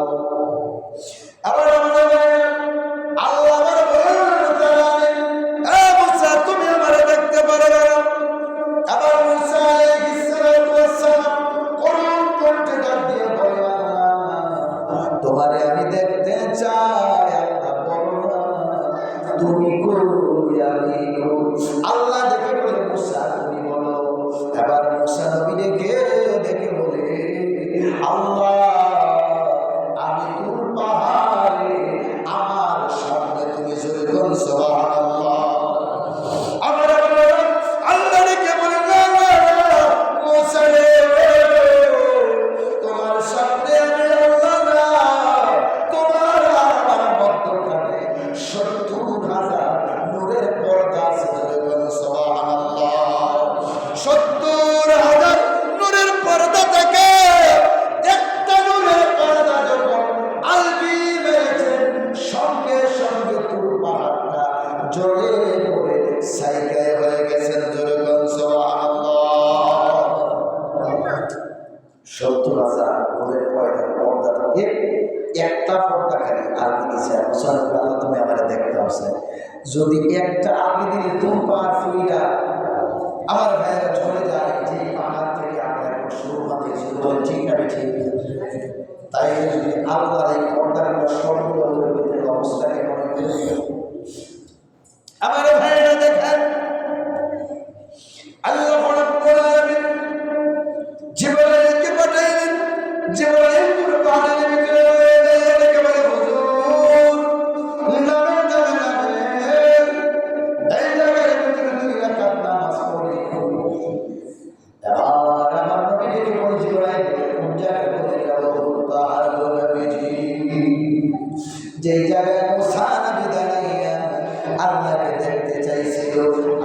আবার আমরা আল্লাহ আবার বললেন মুসা তুমি আমারে দেখতে পারবে না। আবার মুসা আলাইহিস সালাতু ওয়াস সালাম করুণ কণ্ঠে ডাক দিয়ে বলে আল্লাহ তোমারে আমি দেখতে চাই। আল্লাহ বলো না তুমি কই আমি কই। আল্লাহ দেখে বলে মুসা তুমি বলো। এবার মুসা নবী দেখে দেখে বলে আল্লাহ আমি তোর পাহাড়ে, আমার সামনে তুমি জোরে বল সুবহানাল্লাহ। আমার আল্লাহ দেখে বলে না মুসা রে তোমার সামনে আমি আল্লাহ না, তোমার আমার মধ্যখানে 70,000 নূরের পর্দা আছে, জোরে বল সুবহানাল্লাহ। 70,000 নূরের পর্দা থেকে একটা নূরের পর্দা যখন আলবি মেরেছে, সঙ্গে সঙ্গে পুরো পাহাড়টা জ্বলে পড়ে সাইকায় হয়ে গেছেন, জোরে বল সুবহানাল্লাহ। 70,000 নূরের পর্দা থেকে একটা পর্দা খালি আলবি দিছে। আল্লাহ তুমি আমার দেখতে আসে, যদি একটা আলবি দিলে তুমি পাহাড় ফুইরা আমার ভাইয়েরা চলে যায়, যে পাহাড় থেকে আমরা এখন শুরু মাঝে শুরু ঠিক আমি ঠিক। তাই যদি আল্লাহর এই পর্দাগুলো সবগুলো অবস্থা কেমন আমার ভাইয়েরা দেখেন আল্লাহ রাব্বুল আলামিন জিবরাইলকে পাঠালেন। জিবরাইল পুরো পাহাড়ের ভিতরে দেখে বলে হুজুর নামে এই জায়গায় ভিতরে 2 রাকাত নামাজ পড়ি। এবার আমার নবী ডেকে বলে জিবরাইল কোন জায়গায় বলে গেল পাহাড় নবীজি যেই জায়গায় মুসা নবী দাঁড়িয়ে আল্লাহকে দেখতে চাইছিল,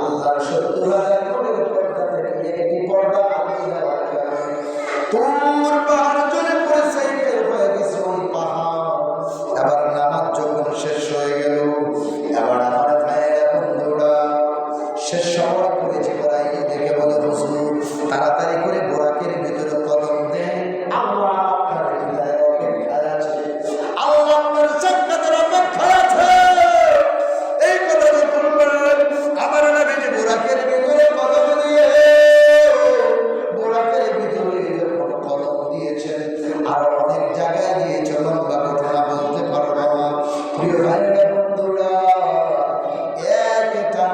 আল্লাহর 70,000 নূরের পর্দা থেকে একটি পর্দা আলিয়ে দেওয়ার কারণে তোর পাহাড় চলে পড়ে সাইকেল হয়ে গেছে ওই পাহাড়। এবার নামাজ যখন শেষ হয়ে গেল, এবার আমার ভাইয়েরা বন্ধুরা শেষ হওয়ার পরে জিবরাইল দেখে বলে হুজুর তাড়াতাড়ি করে বোরাকের ভিতরে কদম দেন, আল্লাহ আপনার হৃদয়ে অপেক্ষায় আছে, আল্লাহ আপনার সাক্ষাতের অপেক্ষায় আছে। এই কথা যখন বললেন আমার নবীজি বোরাকের ভিতরে কদম দিয়ে বোরাকের ভিতরে যখন কদম দিয়েছেন, আরো অনেক জায়গায় দিয়েছে, লম্বা ঘটনা বলতে পারবো না। প্রিয় ভাইয়েরা বন্ধুরা একটা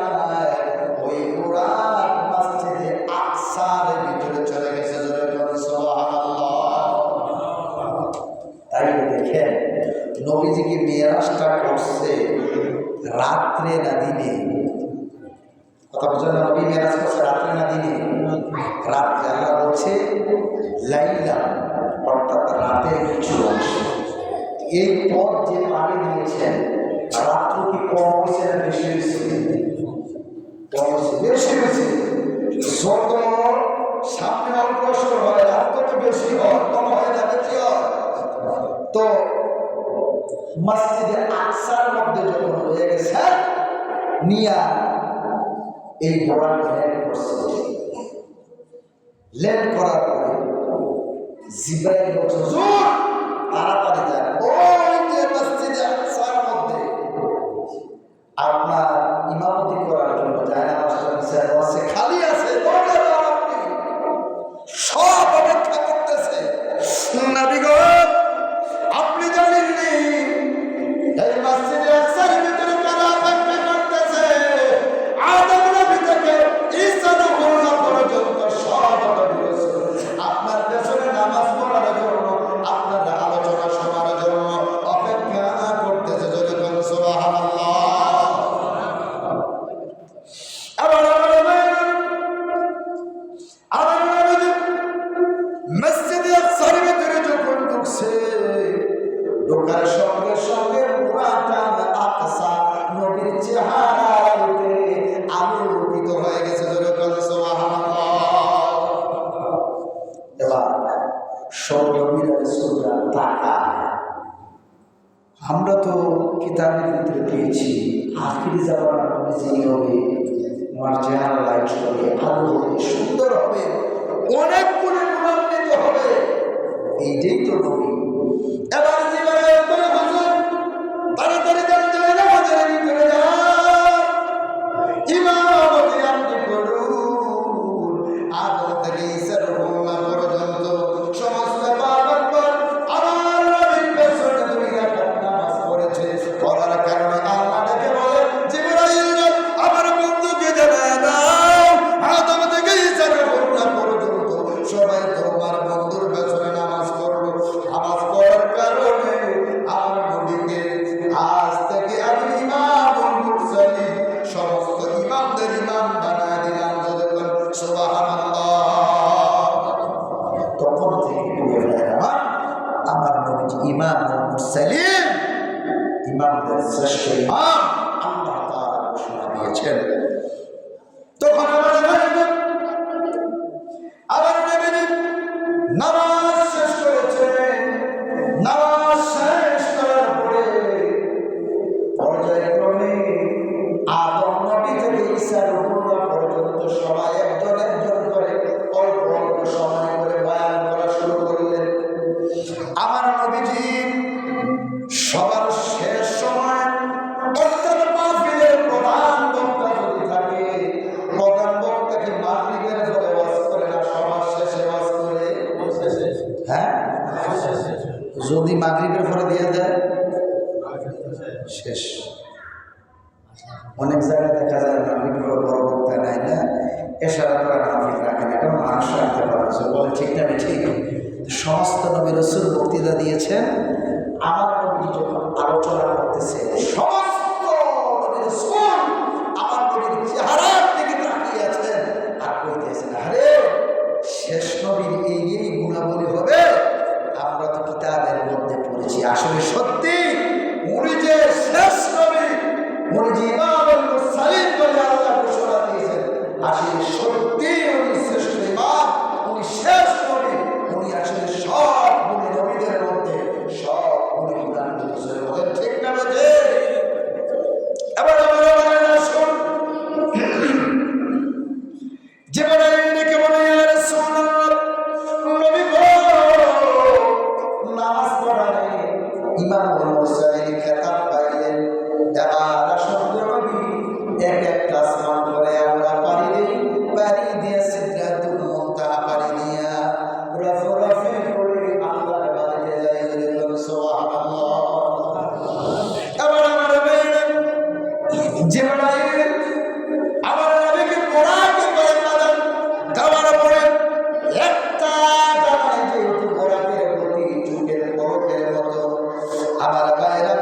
ওই বোরাক মসজিদে আকসার ভিতরে চলে গেছে, জোরে বলুন সুবহানাল্লাহ। নবীজিকে মেরাজটা করছে রাত্রে না দিনে? কথা বুঝলেন? নবী মেরাজ করছে রাত্রে না দিনে? রাত্রে। আল্লাহ বলছে লাইলা, অর্থাৎ রাতের কিছু অংশ। এই পথ যে পাড়ি দিয়েছেন, রাত্র কি কম হয়েছে না বেশি হয়েছে? কম হয়েছে, বেশি হয়েছে। যত সামনে অগ্রসর হয় রাত তত বেশি হয়, কম হয় না বেশি হয়। তো মসজিদে আকসার মধ্যে যখন হয়ে গেছে নিয়া এই ঘোড়া ল্যান্ড করছে। ল্যান্ড করার পরে জিব্রাইল বলছে তাড়াতাড়ি যান, ওই যে মসজিদে আকসার মধ্যে আপনার ইমামতি করার জন্য জায়নামাজটা নিচে বসে খালি আছে, সব অপেক্ষা করতেছে। নবীগণ আপনি জানেননি এই মসজিদে আকসার ভিতরে কারা অপেক্ষা করতেছে? আদম নবী থেকে ঈসা নবী পর্যন্ত সব আপনার পেছনে নামাজ পড়ার জন্য, আপনার আলোচনা শোনার জন্য অপেক্ষা করতেছে। যদি কোন সুবহানাল্লাহ। মসজিদে আকসার ভিতরে যখন ঢুকছে, ঢোকার সঙ্গে সঙ্গে পুরাটা আকসা নবীর চেহারাতে আলোকিত হয়ে গেছে। যখন সুবহানাল্লাহ। এবার সব নবীর রাসূলরা তাকায়। আমরা তো কিতাবের ভিতরে পেয়েছি আখিরি জামানার নবী যিনি হবে, আমার চেহারা লাইট হবে, আলো হবে, সুন্দর হবে, অনেক গুণে গুণান্বিত হবে। এইটাই তো নবী। এবার জীবনে করে বলুন তাড়াতাড়ি যান, নামাজের ভিতরে যান, ইমামতি আপনি করুন। আদম থেকে ঈসা রূহুল্লাহ পর্যন্ত সমস্ত পাপাত্মক আমার নবীর পেছনে দুই রাকাত নামাজ পড়েছে। পড়ার কারণে আল্লাহ ডেকে বলে জিবরাইল আমার বন্ধুকে জানায় দাও, আদম থেকে ঈসা রূহুল্লাহ পর্যন্ত সবাই তোমার বন্ধুর পেছনে নামাজ পড়লো। নামাজ পড়ার কারণে আমার নবীকে আজ থেকে আমি ইমামুল মুরসালিন, সমস্ত ইমামদের ইমাম বানায় দিলাম। যখন সুবহানাল্লাহ। তখন থেকে আমার নবী ইমামুল মুরসালিন, ইমামদের শ্রেষ্ঠ ইমাম আল্লাহ তাআলা ঘোষণা দিয়েছেন। তখন আমার নবী নামাজ শেষ করেছেন। নামাজ শেষ করার পরে পর্যায়ক্রমে আদম নবী থেকে ঈসা রূহুল্লাহ পর্যন্ত সবাই একজন একজন করে অল্প অল্প সময় করে বয়ান করা শুরু করলেন। আমার নবীজি সবার শেষ সময় অর্থাৎ মাহফিলের প্রধান বক্তা যদি থাকে, প্রধান বক্তাকে মাগরিবের পরে ওয়াজ করে না, সবার শেষে ওয়াজ করে। হ্যাঁ, যদি মাগরিবের পরে দিয়ে দেয় শেষ। অনেক জায়গায় দেখা যায় মাগরিবের পরে বড় বক্তা নেয় না, এশারা করে মাহফিল রাখে না, কারণ মানুষ রাখতে পারছে। বলে ঠিক না? ঠিক। সমস্ত নবী রাসূল বক্তৃতা দিয়েছেন। আমার নবী যখন আলোচনা করতেছে, সমস্ত নবী রাসূল আমার নবীর চেহারার দিকে তাকিয়ে আছেন আর কইতেছেন, আরে শেষ নবীর এই এই গুণাবলী হবে। আমরা তো কিতাবের মধ্যে পড়েছি, আসলে সত্যি উনি যে শেষ নবী, উনি যে ইমামুল মুরসালিন বলে আল্লাহ ঘোষণা দিয়েছেন, আসলে সত্যি উনি শ্রেষ্ঠ ইমাম, উনি শেষ নবী, উনি আসলে সব গুণী নবীদের মধ্যে সব গুণী গুণান্বিত। ঠিক না? এবার আমরা শুন জিবরাইল ডেকে বলে, ইয়া রাসূলুল্লাহ, নবী গো নামাজ পড়ালে ইমামুল মুরসালিন খেতাব পাইলেন। এবার আসুন নবী এক একটা আসমান করে আমরা পাড়ি দিই, পাড়ি দিয়ে সিদরাতুল মুনতাহা পাড়ি দিয়া রফরফে করে আল্লাহর বাড়িতে যাই। বলুন সুবহানাল্লাহ। এবার আমার জিবরাইল আমার নবীকে বোরাকে করে মারেন, দেওয়ার পরে একটা ডানায় যেহেতু বোরাকের গতি চোখের পলকের মতো, আমার বাইরে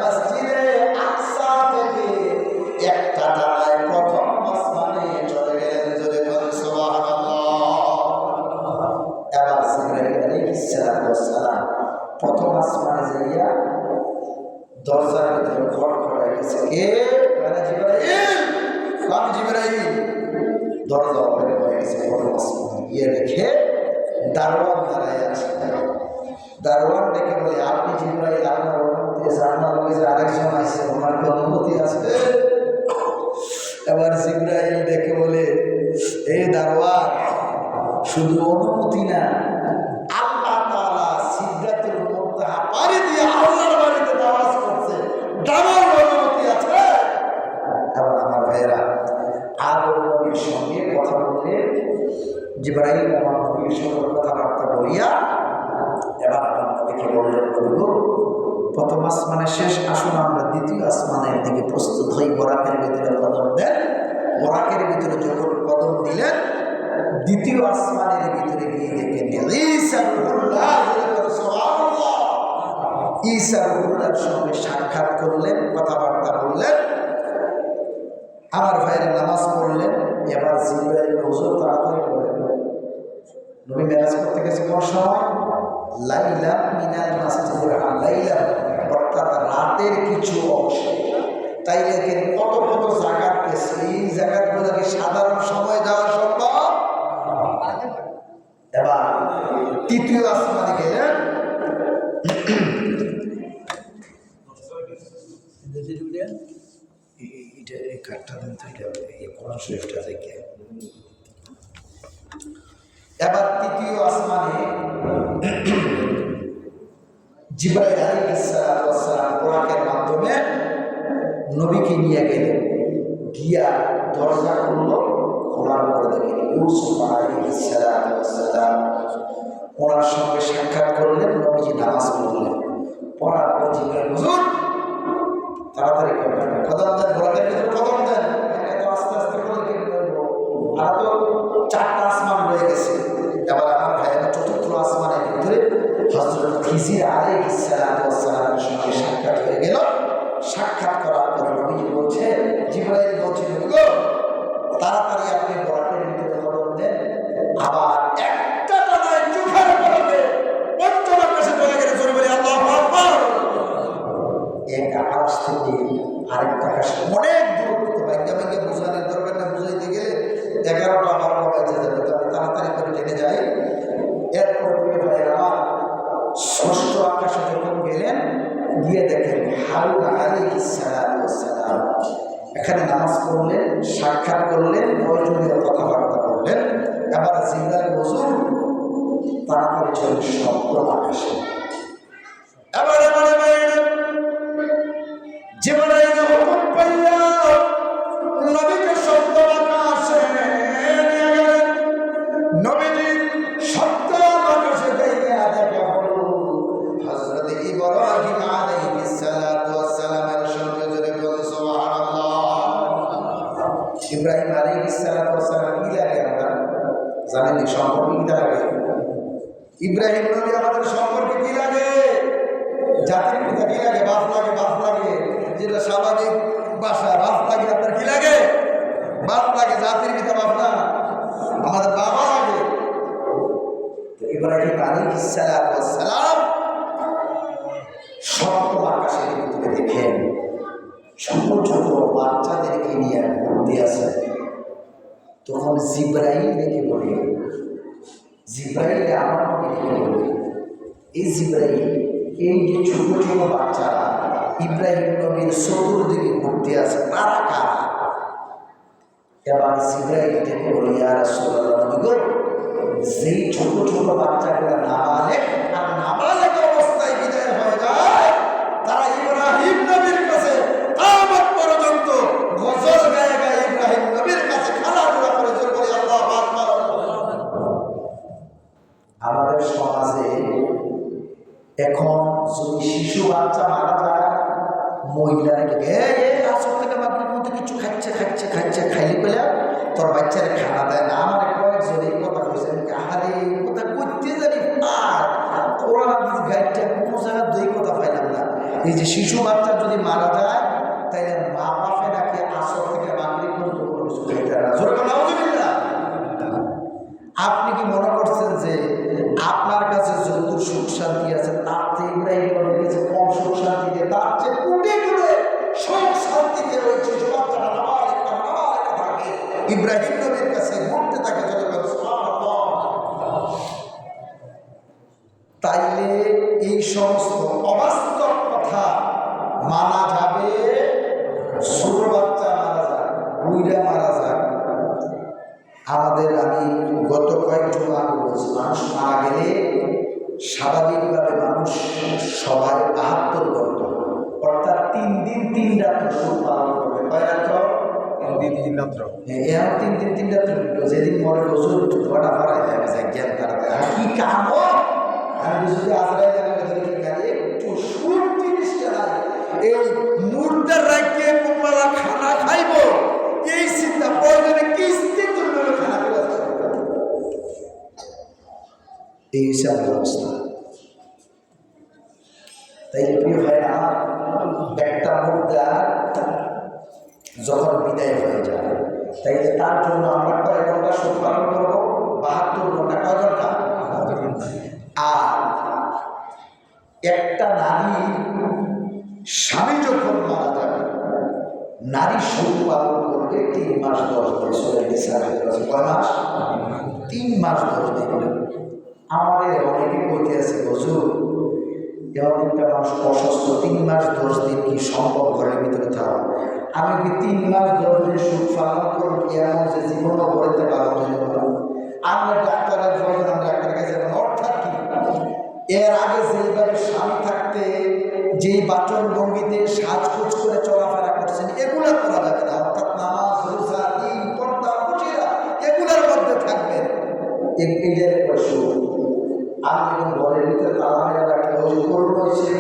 প্রথম আসমানে যাইয়া দরজার ভিতরে খড়খড়ায় গেছে, কে? আমি জিবরাইল। দরজা ওপেন হয়ে গেছে। প্রথম আসমানে গিয়ে দেখে দারোয়ান দাঁড়ায় আছে। দারোয়ান ডেকে বলে, আপনি জিবরাইল, আপনার অনুমতি আছে? আপনার লগে যে আরেকজন আছে, ওনার কি অনুমতি আছে? এবার জিবরাইল ডেকে বলে, এই দারোয়ান, শুধু অনুমতি না, আল্লাহ তাআলা সিদরাতুল মুনতাহা পাড়ি দিয়ে আল্লাহর বাড়িতে নামাজ পড়ছে, ডাবল অনুমতি আছে। এবার আমার ভাইয়েরা আদম নবীর সঙ্গে কথা বললে, জিবরাইল আমার নবীর সঙ্গে কথাবার্তা বলিয়া এবার আমার নবীকে বললেন, প্রথম আসমানের শেষ, আসুন আমরা দ্বিতীয় আসমানের দিকে প্রস্তুত হই। বরাকের ভিতরে কদম দেন। বরাকের ভিতরে যখন কদম দিলেন, দ্বিতীয় আসমানের ভিতরে গিয়ে দেখেন ঈসা রূহুল্লাহর সঙ্গে সাক্ষাৎ করলেন, কথাবার্তা বললেন। আমার ভাইয়েরা নামাজ পড়লেন। এবার জিবরাইল, হুজুর তাড়াতাড়ি বলেন, নবী মেরাজ করতে গেছে কোন সময়? লাইলা মিনাল মাসজিদুল হারাম, লাইলা অর্থাৎ রাতের কিছু অংশ। তাই দেখেন কত কত জায়গা গেছে। এই জায়গাগুলোকে সাধারণ সময় যাওয়া সম্ভব? এবার তৃতীয় আসমানে গেলেন। এবার তৃতীয় আসমানে জিবরাইল আলাইহিস সালাম বুরাকের মাধ্যমে নবীকে নিয়ে গেলেন। গিয়া দরজা খুলল, খোলার পরে দেখেন ইউসুফ আলাইহিস সালাম ওনার সঙ্গে সাক্ষাৎ করলেন। নবীজি নামাজ পড়লেন। পড়ার পর জিবরাইল, হুজুর তাড়াতাড়ি করবেন, কদম দেন, বুরাকের ভিতরে কদম দেন। এত আস্তে আস্তে করে আর তো 4টা আসমান রয়ে গেছে। এবার আমার ভাইয়েরা চতুর্থ আসমানের ভিতরে হযরত খিজির আলাইহিস সালামের সঙ্গে সাক্ষাৎ হয়ে গেল। সাক্ষাৎ করার পরে নবীজি বলছে, জিবরাইল বলছে, গো তাড়াতাড়ি আপনি বরাকের ভিতরে কদম দেন। আবার একটা টানায় চোখের পলকে পঞ্চম আকাশে চলে গেলে চলে বলে আল্লাহু আকবার। এক আকাশ থেকে আরেকটা আকাশ অনেক দূরত্ব, বাইকে বাইকে বোঝানোর দরকার না, বুঝাইতে গেলে 11টা 12টা বাজে যাবে। তো আমি তাড়াতাড়ি করে টেনে যাই। এরপর আমার ষষ্ঠ আকাশে যখন গেলেন, গিয়ে দেখেন হারুন আলাইহিস সালাম এখানে নামাজ পড়লেন, সাক্ষাৎ করলেন, প্রয়োজনীয় কথাবার্তা বললেন। এবার জিবরাইল, হুজুর তাড়াতাড়ি চলে সপ্তম আকাশে। এবার জিবরাইল হুকুম পাইয়া নবীকে সপ্তম আকাশে নিয়ে গেলেন। নবীজি সপ্তম আকাশে যাইয়া দেখা হলো হযরত ইব্রাহিম আলাইহিস সালামের সঙ্গে। জোরে বলে সুবহানাল্লাহ। ইব্রাহিম আলাইহিস সালাম কি লাগে আমরা জানেন? সম্পর্কে কি লাগে? ইব্রাহিম নবী আমাদের সম্পর্কে কি লাগে? জাতির পিতা কি লাগে? বাপ লাগে, বাপ লাগে, যেটা স্বাভাবিক ভাষা। বাপ লাগে, আপনার কি লাগে? বাপ লাগে। জাতির পিতা বাপ না, আমাদের বাবা লাগে। ইব্রাহিম আলাইহিস সালাম সপ্তম আকাশের ভিতরে দেখেন ছোট ছোট বাচ্চাদেরকে নিয়ে ঘুরতে আসে। তখন জিবরাইল দেখে বলে, জিবরাইল আমার নবীকে বলে, এই জিবরাইল, এই যে ছোট ছোট বাচ্চারা ইব্রাহিম নবীর চতুর্দিকে ঘুরতে আসে, তারা কারা? এবার জিবরাইল দেখে বলে, ইয়া রাসূলুল্লাহ, নবী গো, যেই ছোট ছোট বাচ্চাগুলো নাবালেগ আর নাবালেগ অবস্থায় বিদায় হয়ে যায়, তারা ইব্রাহিম নবীর কাছে কিয়ামত পর্যন্ত গজল গায়ে গায়ে ইব্রাহিম নবীর কাছে খেলাধুলা করে। জোর করে আল্লাহু আকবার। আমাদের সমাজে এখন যদি শিশু বাচ্চা মারা যায়, মহিলারা আসর থেকে মাগরিবের মধ্যে কিছু খাচ্ছে খাইলে পেলে তোর বাচ্চারা খানা দেয় না। আমার কয়েকজন এই কথা কইছে, আরে কথা করতে জানি আর কোরআন গাইডটা কোনো জায়গায় দুই কথা পাইলাম না। এই যে শিশু বাচ্চা যদি মারা যায়, তাইলে মা বাপে নাকি আসর থেকে মাগরিব পর্যন্ত কোনো কিছু খাইতে না। আপনি কি মনে করছেন যে আপনার কাছে যত সুখ শান্তি আছে তার থেকে ইব্রাহিম নবীর কাছে কম সুখ শান্তিতে তার যে কোটি গুণে সুখ শান্তিতে ওই শিশু বাচ্চাটা নাবালিকা থাকে ইব্রাহিম নবীর কাছে ঘুরতে থাকে যত। তাইলে এই সমস্ত অবাস্তব কথা মানা যাবে? ছোট বাচ্চা মারা যাক, বুইরা মারা যাক। আমাদের আমি গত কয়েকজন আগে বলছি, মানুষ মারা গেলে স্বাভাবিকভাবে মানুষ সবাই ৭২ ঘন্টা অর্থাৎ ৩ দিন ৩ রাত্র শোক পালন করবে। কয় রাত্র? ৩ দিন ৩ রাত্র। হ্যাঁ, ৩ দিন 3 রাত্র। যেদিন মরে রসুল ধোয়াটা ভরাই যাবে যায় জ্ঞান তারা কি কাম। আমি যদি আজরাই একটু সুর জিনিসটা নাই, এই মুর্দার রাখিয়ে কুম্বালা খানা খাইব এই চিন্তা প্রয়োজনে কিস্তি তুলবে খানা করে এই হিসাবে অবস্থা। তাই প্রিয় ভাই আমার একটা মুর্দা যখন বিদায় হয়ে যায় তাই তার জন্য আমরা কয়েক ঘন্টা শোক পালন করবো? ৭২ ঘন্টা। কয় ঘন্টা? আর একটা নারী স্বামী যখন মারা যাবে নারী শোক পালন করবে ৩ মাস ১০ দিন। কয় মাস? ৩ মাস ১০ দিন। আমাদের অনেকে বলতে আছে হুজুর এমন একটা মানুষ অসুস্থ ৩ মাস ১০ দিন কি সম্ভব ঘরের ভিতরে থাকা? আমি কি ৩ মাস ১০ দিন সুখ পালন করবো এমন যে জীবনও গড়তে পালন হইল না? আমরা ডাক্তারের প্রয়োজন, ডাক্তারের কাছে অর্থাৎ কি এর আগে যেইভাবে স্বামী থাকতে যেই বাচন ভঙ্গিতে সাজগোজ করে চলাফেরা করছেন এগুলো করা যাবে না। অর্থাৎ নামাজ, রোজা, ঈদ, পর্দা, মুজিরা এগুলোর মধ্যে থাকবেন। এর সুখ আমি যখন ঘরের ভিতরে তালা মেরে রাখতে ওই করবো সে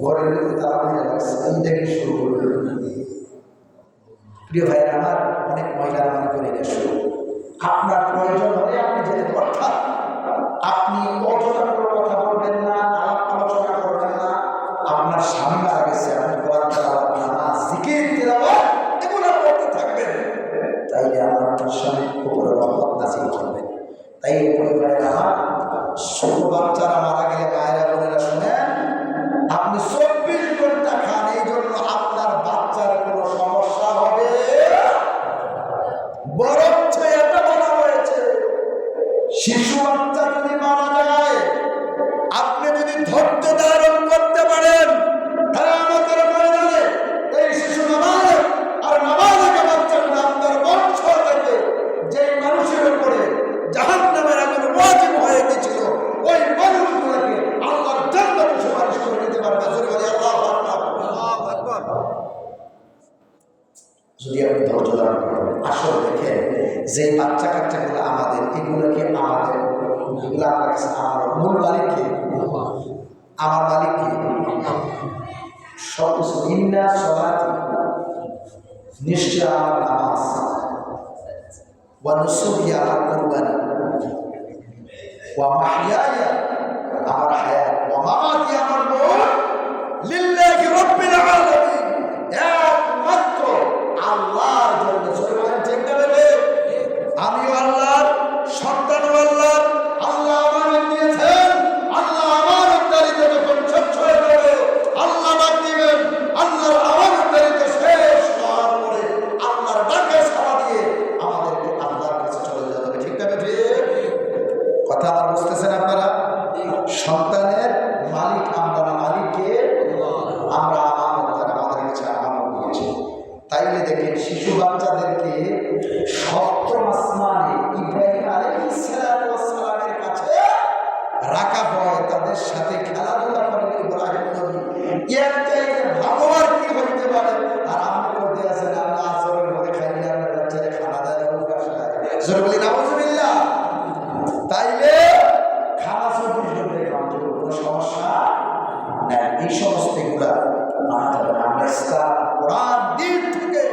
ঘরের ভিতরে তালা মেরে রাখছে এইটাকে শুরু করবে। প্রিয় ভাইয়ের আমার অনেক মহিলারা মনে করে এটা শুরু। আপনার প্রয়োজন হলে আপনি যেতে, অর্থাৎ আপনি অযথা কোনো কথা বলবেন না, আলাপ আলোচনা করবেন না। আপনার স্বামী মারা গেছে, আপনি কোরআন তেলাওয়াত, নামাজ, জিকির, তেলাওয়াত এগুলো করতে থাকবেন। তাইলে আপনার স্বামীর উপরে রহমত নাযিল করবেন। তাই প্রিয় ভাইয়ের আমার ছোট বাচ্চারা মারা গেলে মায়েরা বোনেরা শুনেন, আপনি ২৪ ঘন্টা খান, এই জন্য আপনার বাচ্চার কোনো সমস্যা হবে বরঞ্চ এটা বলা হয়েছে শিশু বাচ্চা যদি মারা যায় আপনি যদি ধৈর্য ধারণ করতে পারেন কিয়ামতের ময়দানে এই শিশু নাবালক আর নাবালিকা বাচ্চাগুলো আপনার বংশ থেকে যে মানুষের উপরে জাহান্নামের আগুন ওয়াজিব হয়ে গেছিল ওই মানুষগুলোকে আল্লাহর জান্নাতে সুপারিশ করে নিতে পারবে। আল্লাহু আকবার। যদি আপনি ধৈর্য ধারণ করেন। আসল দেখেন যে বাচ্চা কাচ্চাগুলো আমাদের, এগুলোকে আমাদের, এগুলো আমার কাছে আমার মূল মালিককে, আমার মালিককে সব কিছু ইন্না সলাতি নিশ্চয় আমার নামাজ, ওয়া নুসুকি আমার কুরবানি, ওয়া মাহইয়ায়া আমার হায়াত, ওয়া মামাতি আমার মওত লিল্লাহি রাব্বিল আলামিন, একমাত্র আল্লাহর জন্য। আমিও আল্লাহর সন্তান, আল্লাহর, আল্লাহ আমানত দিয়েছেন। আল্লাহ আমানতদারিতে যখন শেষ হয়ে যাবে আল্লাহ ডাক দিবেন। আল্লাহর আমানতদারিতে শেষ হওয়ার পরে আল্লাহর ডাকে সাড়া দিয়ে আমাদেরকে আল্লাহর কাছে চলে যেতে হবে। ঠিক না ঠিক? কথা আমার বুঝতেছেন আপনারা? সন্তানের মালিক আমরা না, মালিককে আমরা আমানতদার, আমাদের কাছে আমানত দিয়েছে। তাইলে দেখেন শিশু বাচ্চাদেরকে সপ্তম আসমানে ইব্রাহিম আলাইহিস সালামের কাছে রাখা হয়, তাদের সাথে খেলাধুলা করেন ইব্রাহিম নবী। এর চাইতে ভালোবার কি হইতে পারে? আর আপনি করতে আছেন আমরা আসরের মধ্যে খাইলে আপনার বাচ্চারা খানা দেয় না, উপাস খায়। জোরে বলি নাউজুবিল্লাহ। তাইলে খানা ২৪ ঘন্টা খাওয়া কোনো সমস্যা নেই। এই সমস্ত এগুলা মানা যাবে না। আমরা ইসলাম কোরআন দিন থেকে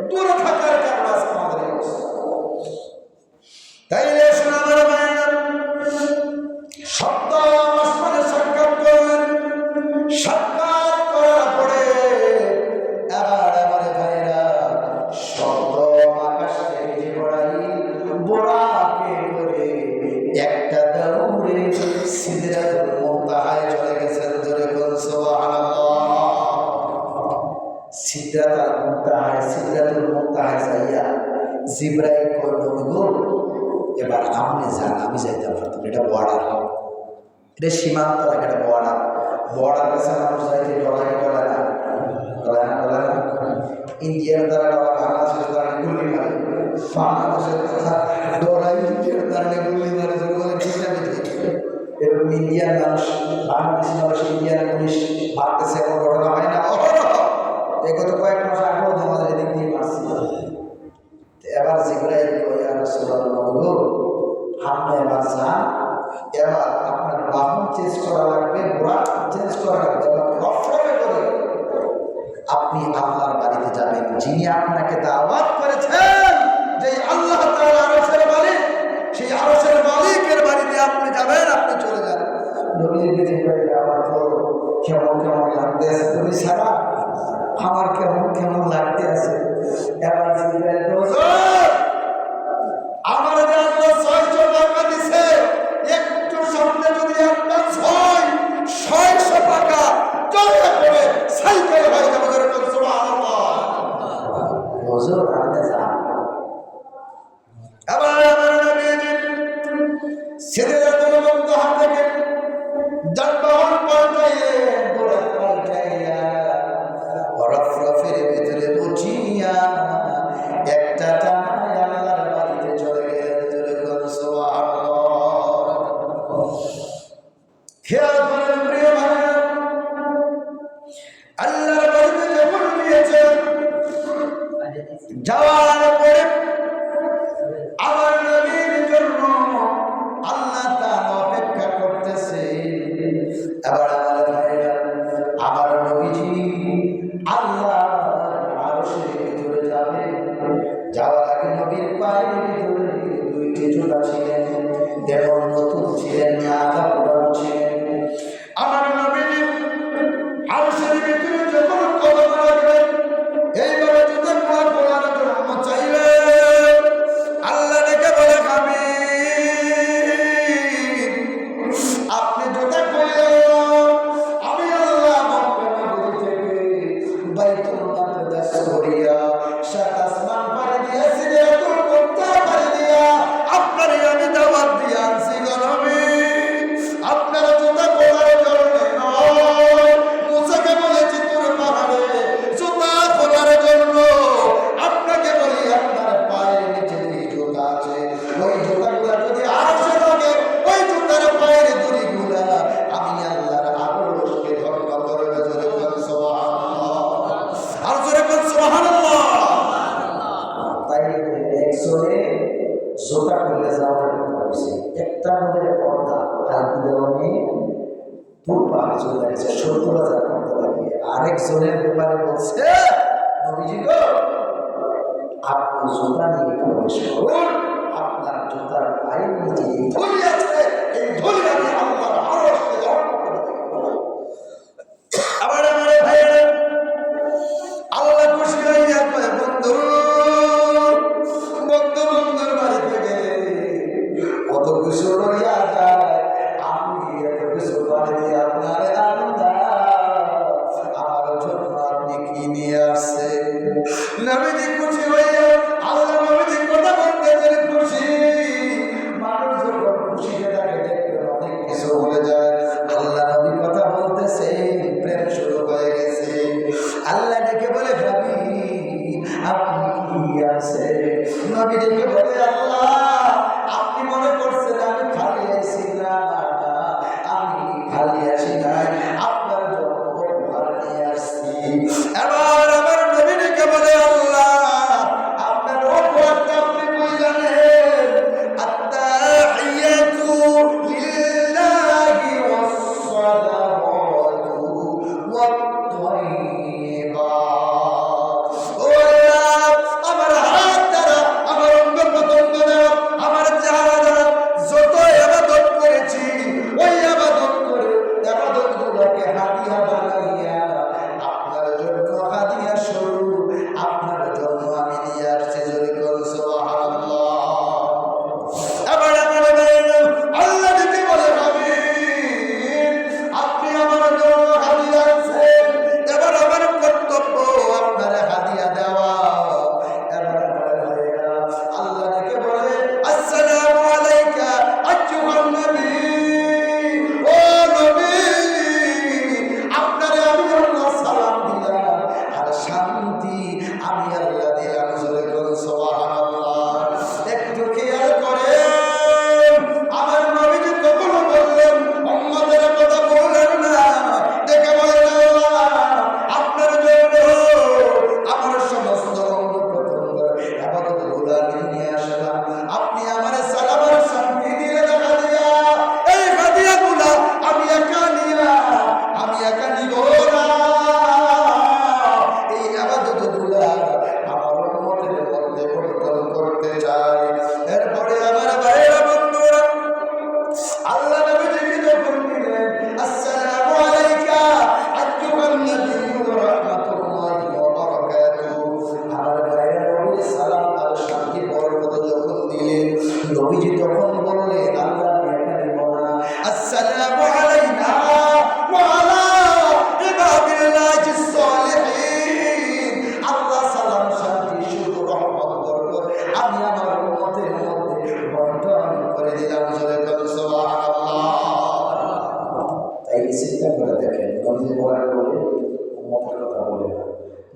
দূরে থাকার কারণে আজকে আমাদের এই অবস্থা। তাইলে শোনা আমার ভাইরা, সপ্তম আসমানে সাক্ষাৎ করলেন। সাক্ষাৎ করার পরে এবার আমার ভাইরা সপ্তম আকাশ থেকে জিবরাইল বোরাকে করে একটা দৌড়ে সিদরাতুল মুনতাহায় চলে গেছেন। সিদরাতুল মুনতাহা যাইয়া জিবরাইল কই নবী গো এবার আপনি যান, আমি যাইতে পারতাম। এটা বর্ডার, এটা সীমান্ত, এটা বর্ডার কাছে মানুষ যাইতে ডলায় না, ইন্ডিয়ার দ্বারা ডরা, বাংলাদেশের দ্বারা গুলি মারে, বাংলাদেশের দ্বারা ডরাই, ইন্ডিয়ার দ্বারা গুলি মারে, এরকম ইন্ডিয়ান মানুষ, বাংলাদেশি মানুষ ইন্ডিয়ান পুলিশ মারতেছে, এমন ঘটনা হয় না গত কয়েক মাস আগেও আমাদের এদিক দিয়ে মারছিল। এবার জিবরাইল কইয়া রাসূলুল্লাহ গো আপনি এবার যান, এবার আপনার বাহন চেঞ্জ করা লাগবে, ঘোড়া চেঞ্জ করা লাগবে, রফরফে করে আপনি আল্লাহর বাড়িতে যাবেন, যিনি আপনাকে দাওয়াত করেছেন, যে আল্লাহ তাআলা আরশের মালিক, সেই আরশের মালিকের বাড়িতে আপনি যাবেন, আপনি চলে যান। নবীজিকে জিবরাইল আমার তো কেমন লাগতেছে, তুমি ছাড়া আমার কেমন লাগতে আছে। এবার জিবরাইল আমার যে আল্লাহ 600 টাকা দিছে, একটু সামনে যদি আপনার 600 টাকা চলে করে সাইকেল হয়ে যাবে, এরকম সুবহানাল্লাহ। হুজুর আপনি যান। এবার আমার নবীজি সিদরাতুল মুনতাহা থেকে যানবাহন পাল্টাইয়ে রফরফের ভিতরে বসিয়া একটা টানায় আল্লাহর বাড়িতে চলে গেলেন। সুবহানাল্লাহ। খেয়াল করেন প্রিয় ভাইরা, আল্লাহর বাড়িতে যখন গিয়েছেন, যাওয়ার পরে আমার নবীর জন্য আল্লাহ তাআলা অপেক্ষা করতেছে। এবার আমার ভাইরা, আমার নবীজি আল্লাহ আরশের ভিতরে যাবে, যাওয়ার আগে নবীর পায়ের ভিতরে 2টি জুতা ছিলেন, তেমন নতুন ছিলেন না, আধা পুরানো ছিলেন। আমার নবীজি আরশের ভিতরে যখন কদম রাখবেন, এইভাবে জুতা খোলার জন্য চাইবেন, আল্লাহ ডেকে বলে খাবি আপনি জুতা খুলে আমি আল্লাহ বাইতুল মাকদাস করিয়া 7 আসমান পাড়ি দিয়া সিদরাতুল মুনতাহা পাড়ি দিয়া আপনারই আমি দাওয়াত দিয়া আনছি গো নবী। আপনারা জুতা খোলার জন্য নয়, মুসাকে বলেছি তোর পাহাড়ে জুতা খোলার জন্য। আপনাকে বলি আপনার পায়ের নিচে যে জুতা আছে, ওই জুতাগুলা যদি আরশে লাগে, ওই জুতার পায়ের দড়িগুলা আমি আল্লাহর আরশকে ধন্য করবে। জোরে বল সুবহানাল্লাহ, আর জোরে বল সুবহানাল্লাহ। তাই একজনে জুতা খুলে যাওয়ার কথা বলছে, একটা মধ্যে পর্দা আলপি দেওয়ানি পূর্বা চলে গেছে 70,000 পর্দা লাগিয়ে। আরেকজনের ব্যাপারে বলছে, নবীজি গো আপনি জুতা নিয়ে প্রবেশ করুন, আপনার জুতার পায়ের নিচে এই ধুলি আছে, এই ধুলি আমি আল্লাহর আরশকে ধন্য করে দেব। আবার আমার ভাইয়েরা, আল্লাহ খুশি হইয়া কয় বন্ধুর বাড়িতে গেলে কত কিছু রইয়া যায়, আমি এত কিছু করে দিয়ে আপনার আনন্দ আমার জন্য আপনি কি নিয়ে আসছে। নবীজি খুশি হইয়া, আল্লাহ নবীজি কথা বলতেছেন খুশি। মানুষ যখন খুশিতে থাকে দেখবেন অনেক কিছু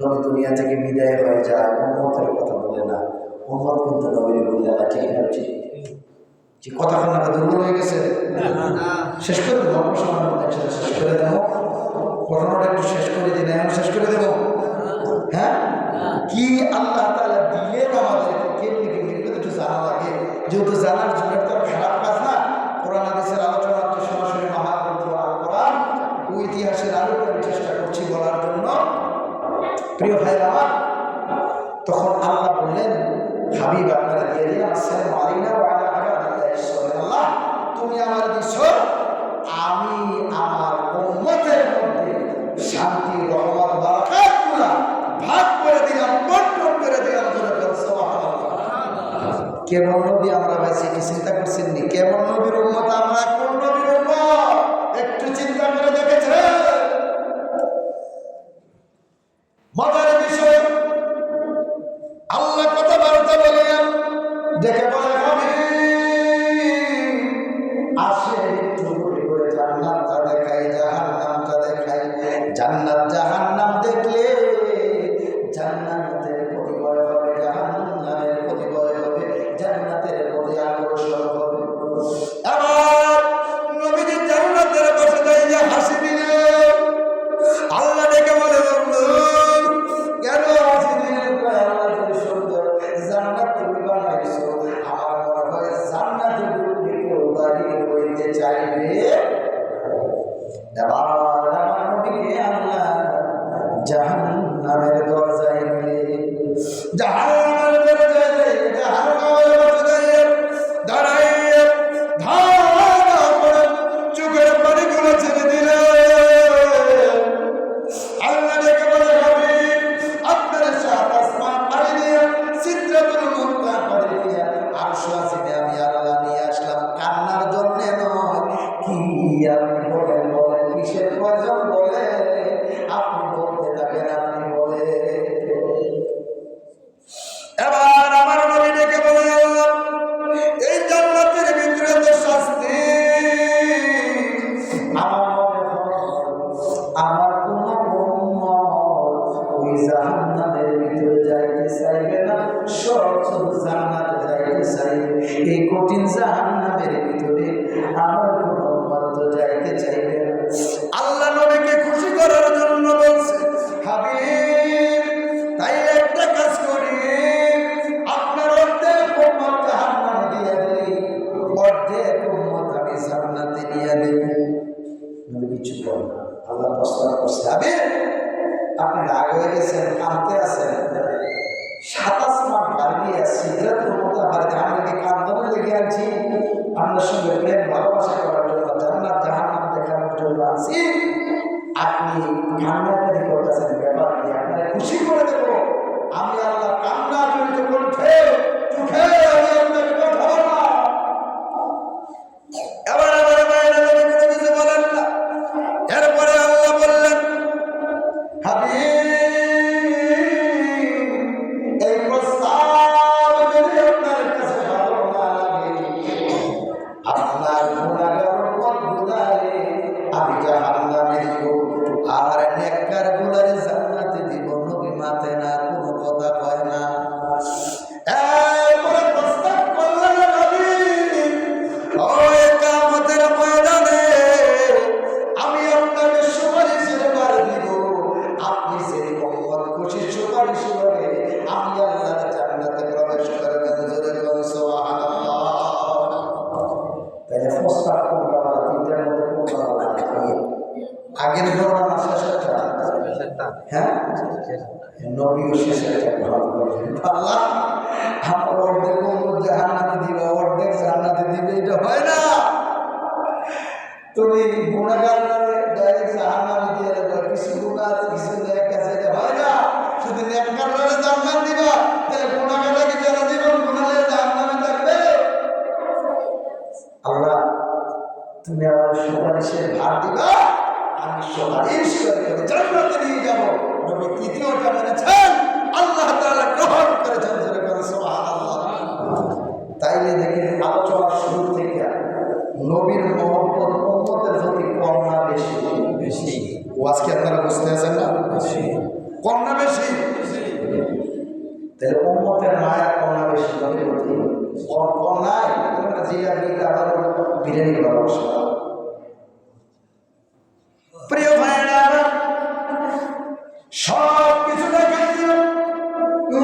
নবী দুনিয়া থেকে বিদায় হয়ে যায়, উম্মতের কথা বলে না, উম্মত কিন্তু নবীর বলে না। ঠিক না? ঠিক যে কথা আপনারা দুর্বল হয়ে গেছে। শেষ করে দেবো, অল্প সময়ের মধ্যে শেষ করে দেবো। ঘটনাটা একটু শেষ করে দিন, এখন শেষ করে দেবো। হ্যাঁ, কি আল্লাহ তাআলা দিলেন আমাদেরকে, কেমনি কেমনি একটু জানা লাগে। যেহেতু জানার জন্য তো খারাপ কাজ না, কোরআন হাদিসের আলোচনা তো সরাসরি মহাগ্রন্থ আল কোরআন ও ইতিহাসের আলোচনার চেষ্টা করছি বলার জন্য। প্রিয় ভাইরা আমার, তখন আল্লাহ বললেন, হাবিব আপনারা দিয়ে দিন, আসসালামু আলাইকুম ওয়া আলা ইবাদিল্লাহি সাল্লাল্লাহ, তুমি আমার দিছো, আমি আমার উম্মতের মধ্যে শান্তি, রহমত, বারাকাতগুলো ভাগ করে দিলাম, বন্টন করে দিলাম। সুবহানাল্লাহ। কেমন নবী আমরা পাইছি, কি চিন্তা করছেন নি? কেমন নবীর উম্মত আমরা, কোন নবীর উম্মত একটু চিন্তা করে দেখেছেন? মজার বিষয়, আল্লাহ কথা বার্তা বলেন, দেখে বলে হবে আসে একটু করে জান্নাতটা দেখাই, জাহান্নামটা দেখাই। জান্নাত জাহান্নাম দেখলে জান্নাতের প্রতি ভয় হবে, জাহান্নামের প্রতি ভয় হবে, জান্নাতের প্রতি আকর্ষণ হবে। আবার নবীজি জান্নাতের পাশে দাঁড়িয়ে হাসি দিলেন। আল্লাহ ডেকে বলে, কেন হাসি দিলেন? আল্লাহ তুমি সুন্দর, জান্নাত তুমি বানাইছো, আমার মনে হয় জান্নাতের উপরে কেউ বাড়িয়ে হইতে চাইবে। এবার আমার নবীকে আল্লাহ জাহান্নামের দরজায় নিলে, জাহান্নামের দরজায় জাহান্নামের দরজায় দাঁড়াইয়ে ধারা করে চোখের পানিগুলো ছেড়ে দিলে। আল্লাহ ডেকে বলে, হাবিব আপনার সাত আসমান পাড়ি দিয়ে, সিদরাতুল মুনতাহা পাড়ি দিয়ে, আরশ আসিনে আমি আল্লাহ নিয়ে আসলাম কান্নার জন্য নয়। কি আপনি বলেন, বলেন কিসের প্রয়োজন বলে, আপনি বলতে থাকেন, আপনি বলে। এবার আমার নবী ডেকে বলে, আল্লাহ এই জান্নাতের ভিতরে তো শাস্তি, আমার কোন ওই জাহান্নামের ভিতরে যাইতে চাইবে না, সব জান্নাতে যাইতে চাইবে। এই কঠিন জাহান্নামের ভিতরে আমার কোন উম্মত যাইতে চাইবে না। আল্লাহ নবীকে খুশি করার জন্য বলছে, হাবিব তাই একটা কাজ করি, আপনার অর্ধেক উম্মত জাহান্নামে দিয়ে দেই, অর্ধেক উম্মত আমি জান্নাতে নিয়ে দেই। নবী কিছু বলেন। আল্লাহ প্রস্তাব করছে, হাবিব আপনি রাগ হয়ে গেছেন, কাঁদতে আছেন, 27 মাস পাড়ি দিয়ে সিদরাতুল মুনতাহা পাড়ি দিয়ে আমাকে কান্দনে লেগে আছি, আপনার সঙ্গে প্রেম ভালোবাসা করার জন্য, জান্নাত জাহান্নাম দেখানোর জন্য আছি। আপনি কান্নাকাটি করতেছেন, ব্যাপার কি? আপনাকে খুশি করে দেবো। আমি আল্লাহ কান্না জড়িত কণ্ঠে চোখে আমি আপনাকে পাঠাবো না। এবার বাইরে কোনো কিছু বলেন না। এরপরে আল্লাহ বললেন, হাবিব এই প্রস্তাব যদি আপনার কাছে ভালো না লাগে, আপনার গুনাহগার উম্মত গুনাহে আমি জাহান্নামে দিব, আর নেককার গুনাহে জান্নাতে দিব। নবী মাতে না, কোনো কথা কয় না। এরপরে প্রস্তাব করলেন, হাবিব ওই কিয়ামতের ময়দানে আমি আপনাকে সুপারিশের বার দিব। আপনি যে উম্মত খুশি সুপারিশ করে আমি আল্লাহর জান্নাতে প্রবেশ করবেন। জোরে বলুন সুবহানাল্লাহ। তাহলে প্রস্তাব কোনটা বলা, তিনটার মধ্যে কোনটা বলা? আগের ধরনের না শেষেরটা? হ্যাঁ, নবীও শেষেরটা গ্রহণ করলেন। আল্লাহ আমার অর্ধেক উম্মত জাহান্নামে দিবে, অর্ধেক জান্নাতে দিবে, এটা হয় না। তুমি গুনাহগারদের ডাইরেক্ট জাহান্নামে দিয়ে দেবে, কিছু গুনাহ কিছু নেক আছে, এটা হয় না। শুধু নেককারদের জান্নাত দিবা, তাহলে গুনাহগারকে যারা জীবন গুনাহে জাহান্নামে থাকবে। আল্লাহ তুমি আমার সুপারিশের ভার দিবা, আমি সুপারিশ করে জান্নাতে নিয়ে যাব। নবী তৃতীয়টা মেনেছেন, আল্লাহ তাআলা গ্রহণ করেছেন। সুবহানাল্লাহ। তাইলে দেখেন আলোচনার শুরু থেকে নবীর মহব্বত উম্মতের প্রতি কম না বেশি? বেশি। ও আজকে আপনারা বুঝতে আছেন না? বেশি। কম না বেশি? তাহলে উম্মতের মায়া কম না বেশি? কম নাই। জিরা আবার বিরিয়ানি ভালোবাসা। প্রিয় ভাইরা, সব কিছু দেখে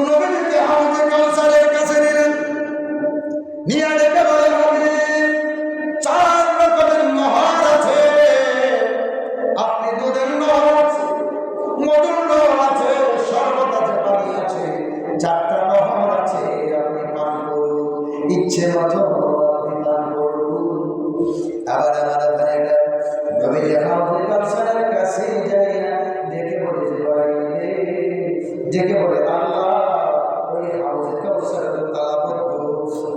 নবীকে হাউজে কাউসারের কাছে নিলেন, নিয়ে ডেকে বলে নবী, 4 রকমের নহর আছে, আপনি দুধের নহর আছে, মধুর নহর আছে, শরবত আছে, পানি আছে, 4টা নহর আছে, আপনি পান করুন, ইচ্ছে মতো আপনি পান করুন। আবার আমার ভাইরা নবীজি হাউজে কাউসারের কাছে যায়, ডেকে বলে ডেকে বলে আল্লাহ, ওই হাউজে কাউসারের তালাবদ্ধ,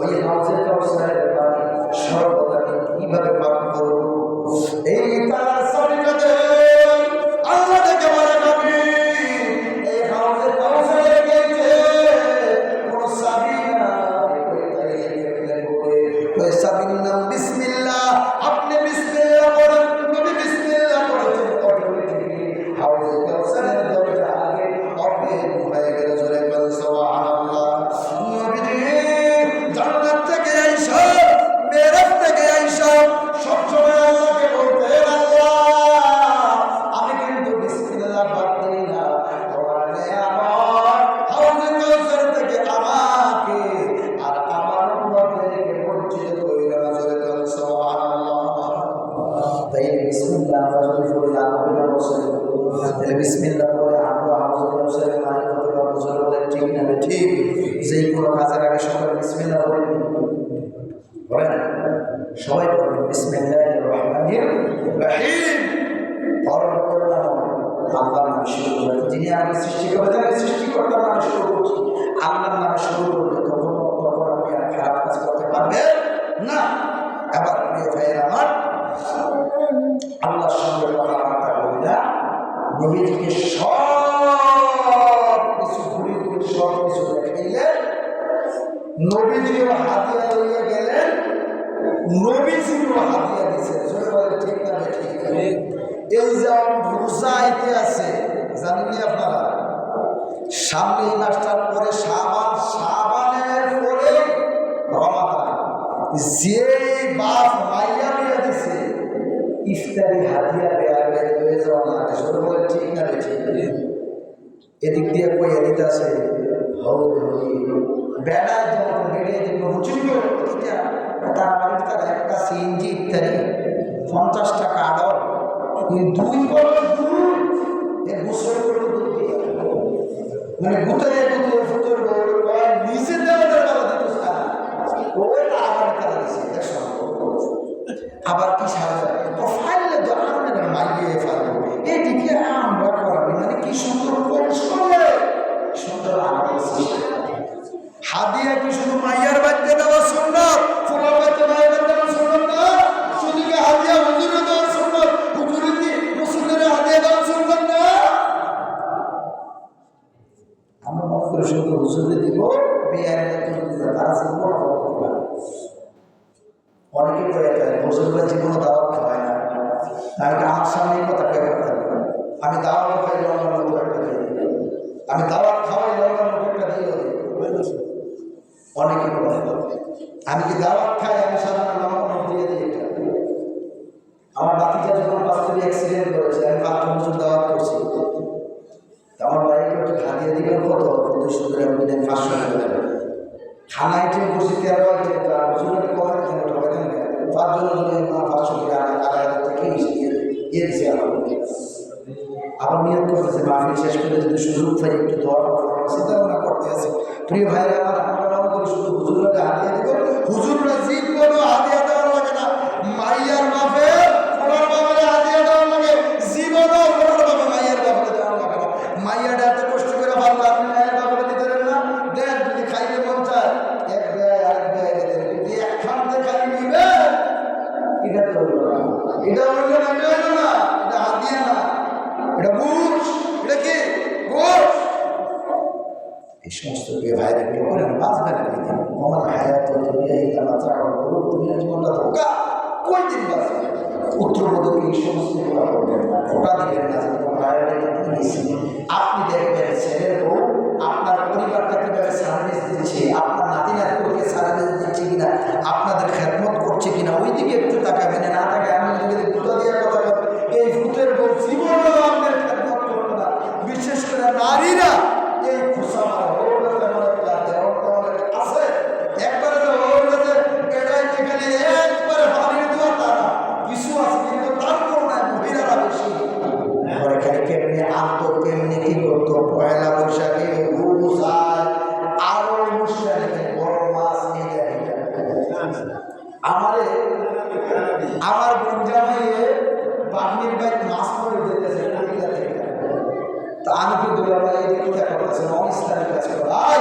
ওই হাউজে কাউসারের পানি শরবত আমি কিভাবে পান করব? এই তার সরিকাতে আল্লাহ ডেকে বলে নবী, এই হাউজে কাউসারের গেছে কোন সাবিনা, ওই সাবিনার নাম বিসমিল্লাহ, আপনি বিসমিল্লাহ বলেন। নবী বিসমিল্লাহ বলেছেন, অটোমেটিক্যালি হাউজে কাউসারের দরজা আগে ওপেন হয়ে গেল। জোরে বলেন সুবহানাল্লাহ। নবীজি জান্নাত থেকে আইসা, মেরাজ থেকে আইসা সবসময় আল্লাহকে বলতেন, আল্লাহ আমি কিন্তু বিসমিল্লাহ বাদ দিই না, তোমার নেয়ামত হাউজে কাউসার থেকে আমাকে আর আমার উম্মতদেরকে বঞ্চিত কইরা না। জোরে বলেন সুবহানাল্লাহ। তাই বিসমিল্লাহ আমরা যদি পড়ি আল্লাহর বসে, তাহলে বিসমিল্লাহ বলে আমরা হাউজে কাউসারের মালিক হতে পারবো। জোরে বলেন ঠিক না ঠিক? যেই কোনো কাজের আগে সবাই বিসমিল্লাহ বলেন, বলেন সবাই বলেন বিসমিল্লাহির রহমানির রহিম। আল্লাহর নামে শুরু করে, যিনি আমাকে সৃষ্টি করেছেন, সৃষ্টিকর্তার নামে শুরু করছি, আল্লাহর নামে শুরু করলে তখন আপনি আর খারাপ কাজ করতে পারবেন না। এবার প্রিয় ভাইয়ের আমার, আল্লাহর সঙ্গে কথাবার্তা বলিয়া নবীজিকে সব কিছু ঘুরে ঘুরে সব কিছু দেখাইলেন। নবীজিও হাতিয়া লইয়া গেলেন, নবীজিও হাতিয়া দিচ্ছেন। ঠিক না ঠিক? এই যে রোজা আইতে আছে জানেননি আপনারা, সামনে এই মাসটার পরে শাবানের পরে রমাদান, যে বাপ মাইয়া বিয়া দিছে ইফতারি হাতিয়া বেয়ার বের হয়ে যাওয়া লাগে। শুধু বলে ঠিক না ঠিক? এদিক দিয়ে কই এদিকে আছে বেড়ার যখন বেড়ে দিল হুচুরি তার বাড়ির তার একটা সিএনজি ইত্যাদি 50 টাকা আড়র, 2 বছর দুধ গোসল করে দুধ দিয়ে মানে গুতারে ফুটোর নিচে দেওয়া দিত, ওই আবার তারা দিচ্ছে। আবার কি সারা ফাইলে দরকার মাইয়ে ফেলবো, এদিকে আমরা করাবি মানে কি সুন্দর কৌশলে সুন্দর হাদিয়া কি শুধু মাইয়ার বাড়িতে দেওয়া সুন্দর, ফুলের বাড়িতে মায়ের বাড়িতে দেওয়া সুন্দর না, শুধু কি হাদিয়া হুজুরে দেওয়া সুন্দর, হুজুরে কি মুসলিমের হাদিয়া দেওয়া সুন্দর না? আমরা মনে করি শুধু হুজুরে দিব, বিয়ের তারা জীবন অনেকে করে থাকে হুজুররা জীবনও দাওয়াত খাওয়ায় না। আমি আমার সামনে কথা কে করতে পারি, আমি দাওয়াত খাই লঙ্কা লোক একটা দিয়ে দিই, আমি দাওয়াত খাওয়াই লঙ্কা লোক একটা দিয়ে দিই। অনেকে করে আমি কি দাওয়াত খাই, আমি সাধারণ লঙ্কা লোক দিয়ে দিই। এটা আমার বাতিটা যখন বাস্তবে অ্যাক্সিডেন্ট করেছে, আমি 5 বছর দাওয়াত করছি, আমার বাইকে একটু খাদিয়ে দিবেন কত 200 গ্রাম দিনে 500 টাকা খানা আইটেম করছি 13 আইটেম, তার হুজুরের কত দিন ঠকাই দেন 5 জনের জন্য 500 টাকা 1000 থেকে দিয়ে দিয়েছে। আবার নিয়ত করতেছে মাহফিল শেষ করে যদি সুযোগ পাই একটু দোয়া চিন্তা ভাবনা করতে আছে। প্রিয় ভাইরা আমার, আমরা মনে করি শুধু হুজুরকে হাতিয়ে দিব, হুজুররা জীবনও হাতিয়া দেওয়ার লাগে না, মাইয়ার বাপে ফোনার বাপে হাতিয়া দেওয়ার লাগে, জীবনও ফোনার বাপে মাইয়ার বাপে দেওয়ার লাগে না। মাইয়াটা এত কষ্ট করে ভাবলো, আপনি মায়ের বাপে দিতে দেন না, দেন যদি খাইতে মন চায় এক ব্যয় আরেক ব্যয় দেন, যদি একখান খালি নিবে এটা তো হইল না, এটা হইল না, এটা হইল না, এটা হাতিয়া না, এটা বুঝ, এটা কি বুঝ। এই সমস্ত ভাইরা কি করেন, বাঁচবেন কয়দিন? আমার হায়াত দুনিয়া এই মাত্রা করুন, দুনিয়া জীবনটা ধোকা, কয়দিন বাঁচবে? পুত্রবধূকে এই সমস্ত করবেন না, ওটা দিবেন না যে তোমার হায়াত নিয়েছি। আপনি দেখবেন আমি কিন্তু ইসলামিক কাজ করো ভাই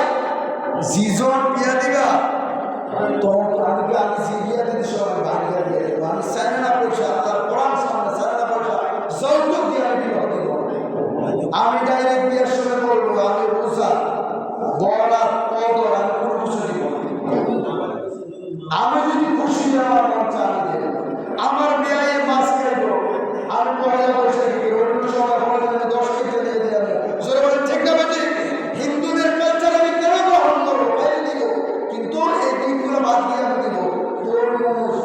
জিজন বিয়া দিবা তখন আমি যে বিয়া দিতে সময় ভাঙিয়া দিয়ে দেবো আমি চাই না পয়সা তার কোরআন সামনে চাই না পয়সা যৌতুক দিয়ে আমি বিবাহ দিব আমি ডাইরেক্ট বিয়ের সময় বলবো আমি রোজা বড়া কদর আমি কোনো কিছু দিব আমি যদি খুশি আমার মন চা আমি দেব আমার বিয়ে মাছ খাইব আমি পয়লা পয়সা দিবি অন্য সময় হলে আমি 10 কেজি দিয়ে দিই আমি জোরে বলেন ঠিক না বেটি হিন্দুদের কালচার আমি কেন গ্রহণ করবো বাইরে দিব কিন্তু এই দিনগুলো বাদ দিয়ে আমি দিব তরমুজ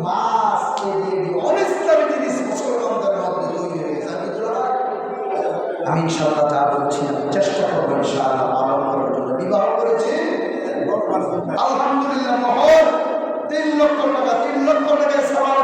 মাছ দিয়ে দিব অনেক ইসলামী জিনিস মুসলমানদের মধ্যে তৈরি হয়ে গেছে আমি ইনশাআল্লাহ তা বলছি চেষ্টা করবো ইনশাআল্লাহ পালন করার জন্য বিবাহ করেছি আলহামদুলিল্লাহ মহর 3 লক্ষ টাকায় সওয়াল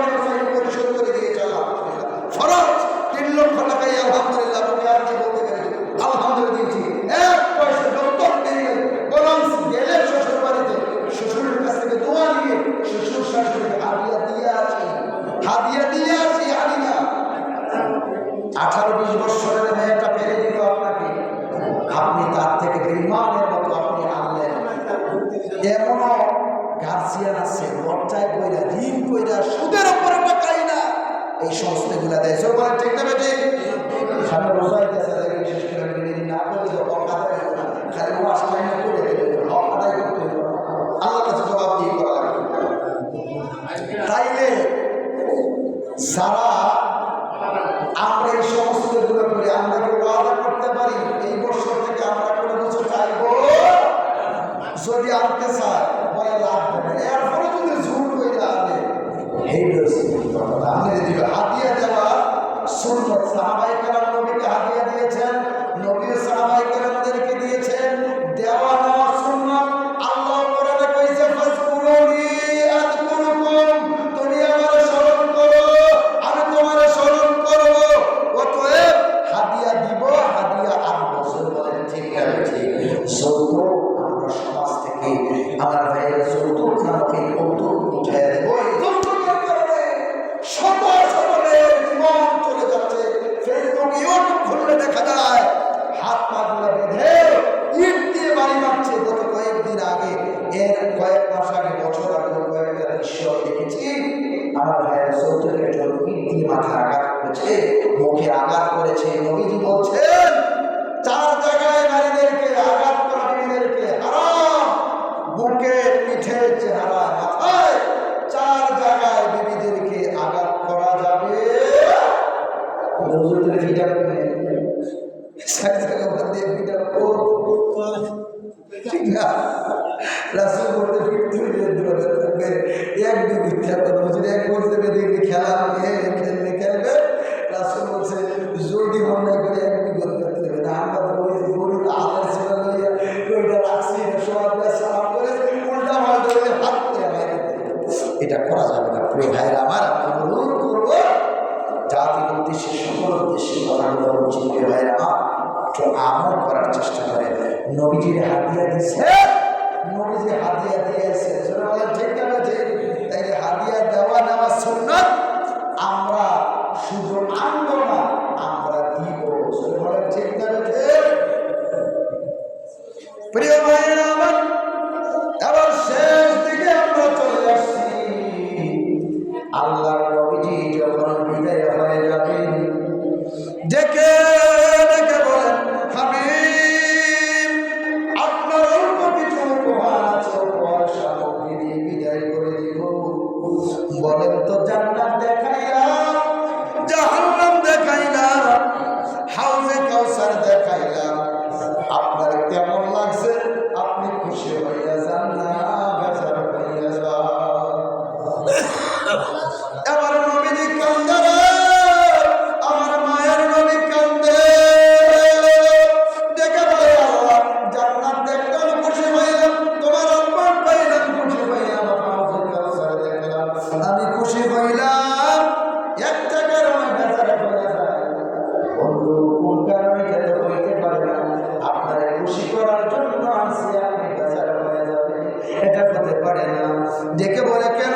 পরিশোধ করে দিয়েছে আলহামদুলিল্লাহ ফরজ 3 লক্ষ টাকায় আলহামদুলিল্লাহ আমি আর কি বলতে পারি আলহামদুলিল্লাহ দিয়েছি এক পয়সা দত্তক দিয়ে বরং গেলে শ্বশুর বাড়িতে শ্বশুরের কাছ থেকে দোয়া নিয়ে শ্বশুর শাশুড়িকে হাদিয়া দিয়ে আসি হাদিয়া 18-20 বছরের মেয়েটা ফেলে দিল আপনাকে আপনি তার থেকে বেঈমানের মতো আপনি আনলেন এমনও গার্জিয়ান আছে লজ্জায় কইরা ঋণ কইরা সুদের উপরে টাকাই না এই সংস্থাগুলা দেয় সব বলে ঠিক না বেটি সামনে রোজাই দেশে লাগে বিশেষ করে ঋণ না করলে তো হক আদায় হবে না খালি ওয়াশ টাইম করে দেবে হক আদায় করতে হবে আল্লাহর কাছে জবাব দিয়ে করা লাগবে তাইলে সারা আমরা এই সমস্ত গুলো করে আমরা কি ওয়াদা করতে পারি এই বছর থেকে আমরা কোনো কিছু চাইবো যদি আনতে চাই বলে লাভ হবে এরপরে যদি জোর করে আনে আপনি দিবে হাদিয়া দেওয়া সুন্নত সাহাবায়ে কেরাম নবীকে হাদিয়া দিয়েছেন নবী সাহাবায়ে কেরামদেরকে দিয়েছেন দেওয়া নেওয়া সুন্নত আল্লাহ কোরআনে কইছে ফাজকুরুনি আযকুরুকুম তুমি আমারে স্মরণ করো আমি তোমারে স্মরণ করব অতএব হাদিয়া দিব হাদিয়া আনবো বলেন ঠিক আছে ঠিক যৌতুক আমরা সমাজ থেকে আমার ভাইয়ের যৌতুক নামক এই কৌতুক উঠাইয়া দেব এই যৌতুকের কারণে শত শত মেয়ের জীবন চলে যাচ্ছে ফেসবুক ইউটিউব খুললে দেখা যায় হাত পা গুলা বেঁধে ইট দিয়ে বাড়ি মারছে গত কয়েকদিন আগে এর কয়েক মাস আগে বছর আগে কয়েকটা দৃশ্য দেখেছি আমার ভাইয়ের যৌতুকের জন্য ইট দিয়ে মাথা আঘাত করেছে মুখে আঘাত করেছে নবীজি বলছেন 4 জায়গায় নারীদেরকে আঘাত করা মেয়েদেরকে হারাম বুকে পিঠে চেহারা মাথায় 4 জায়গায় বিবিদেরকে আঘাত করা যাবে হুজুরের ভিডিও করে সাকসাকা বন্ধে ভিডিও ঠিক না রাসূল বলতে ফিরতে দূরে এক দুই খেলা হুজুর এক বলতে দেখি খেলা খেলবে রাসূল বলছে যদি মনে করে এক দুই করতে হবে না আমরা তো ওই গরুর আদার ছিল লইয়া ওইটা রাখছি সবাই সালাম করে উল্টা মাল ধরে হাত দিয়ে বাইরে এটা করা যাবে না প্রিয় ভাইরা আমার অনুরোধ করবো জাতির উদ্দেশ্যে সকল উদ্দেশ্যে কথাগুলো বলছি প্রিয় ভাইরা একটু আমল করার চেষ্টা করে নবীজির হাদিয়া দিচ্ছে নবীজি হাদিয়া দিয়েছে ঠিক না ঠিক তাইলে হাদিয়া দেওয়া নেওয়া সুন্নাত আমরা শুধু আনবো না আমরা দিব ঠিক না ঠিক প্রিয় ভাইরা আমার এবার শেষ দিকে আমরা চলে আসছি আল্লাহর নবীজি যখন বিদায় হয়ে যাবেন ডেকে ডেকে বলেন হাবিব আপনার অল্প কিছু উপহার আছে উপহার সামগ্রী দিয়ে বিদায় করে দিব বলেন তো জান্নাত দেখাইলাম জাহান্নাম দেখাইলাম হাউজে কাউসার দেখাইলাম আপনার কেমন লাগছে আপনি খুশি হইয়া যান না বেজার হইয়া যান এবার নবীজি কান্দে আমার মায়ের নবী কান্দে দেখে বলে আল্লাহ জান্নাত দেখলাম খুশি হইলাম তোমার আম্মার পাইলাম খুশি হইলাম হাউজে কাউসার দেখলাম আমি খুশি হইলাম একটা কারণে বেজার হইয়া যায় বন্ধু কোন কারণে যেতে হইতে পারে না আপনার খুশি করার জন্য আসি আপনি বেজার হয়ে যাবে এটা হতে পারে না দেখে বলে কেন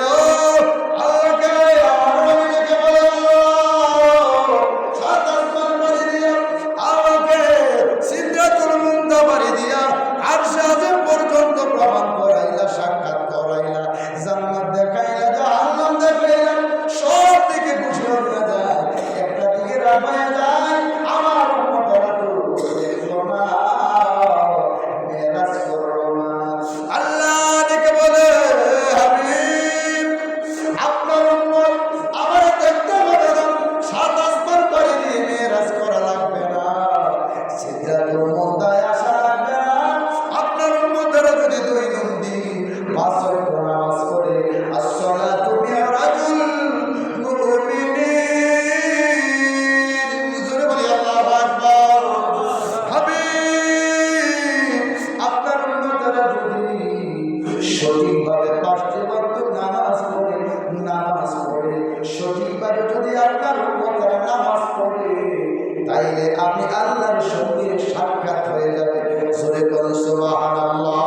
তাইলে আমি আল্লাহর সঙ্গে সাক্ষাৎ হয়ে যাবে। জোরে বলেন সুবহানাল্লাহ।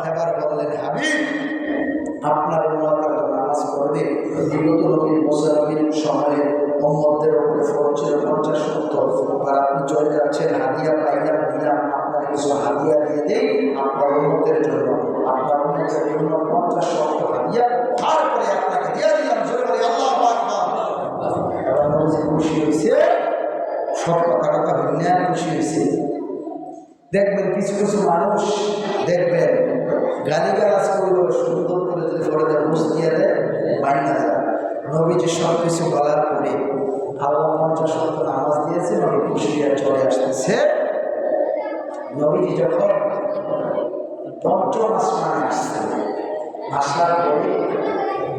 এবার বললেন হাবিব, আপনার উম্মতরা নামাজ পড়বে, বিগত নবীর মুসা নবীর সময়ে উম্মতদের উপরে ফরজ ছিল 50-70, আর আপনি চলে যাচ্ছেন, হাদিয়া পাইলাম দিলাম, আপনার কিছু হাদিয়া দিয়ে দেই আপনার উম্মতের জন্য, আপনার উম্মতের জন্য 50-70 হাদিয়া ভার করে আপনাকে দিয়ে দিলাম। জোরে বলি আল্লাহু আকবার। এবার নবীজি খুশি হয়েছে, সব কথা হইলে খুশি হয়েছে। দেখবেন কিছু কিছু মানুষ দেখবেন গালিগালাজ করলো, সুন্দর করে যদি করে দেয়, বুঝ দিয়ে দেয়, মাইনা যায়। নবীজি সব কিছু বলার পরে আল্লাহ 50-70 নামাজ দিয়েছে, নবী খুশি হয়ে চলে আসতেছে। নবীজি যখন পঞ্চম আসমানে আসছেন, আসার পরে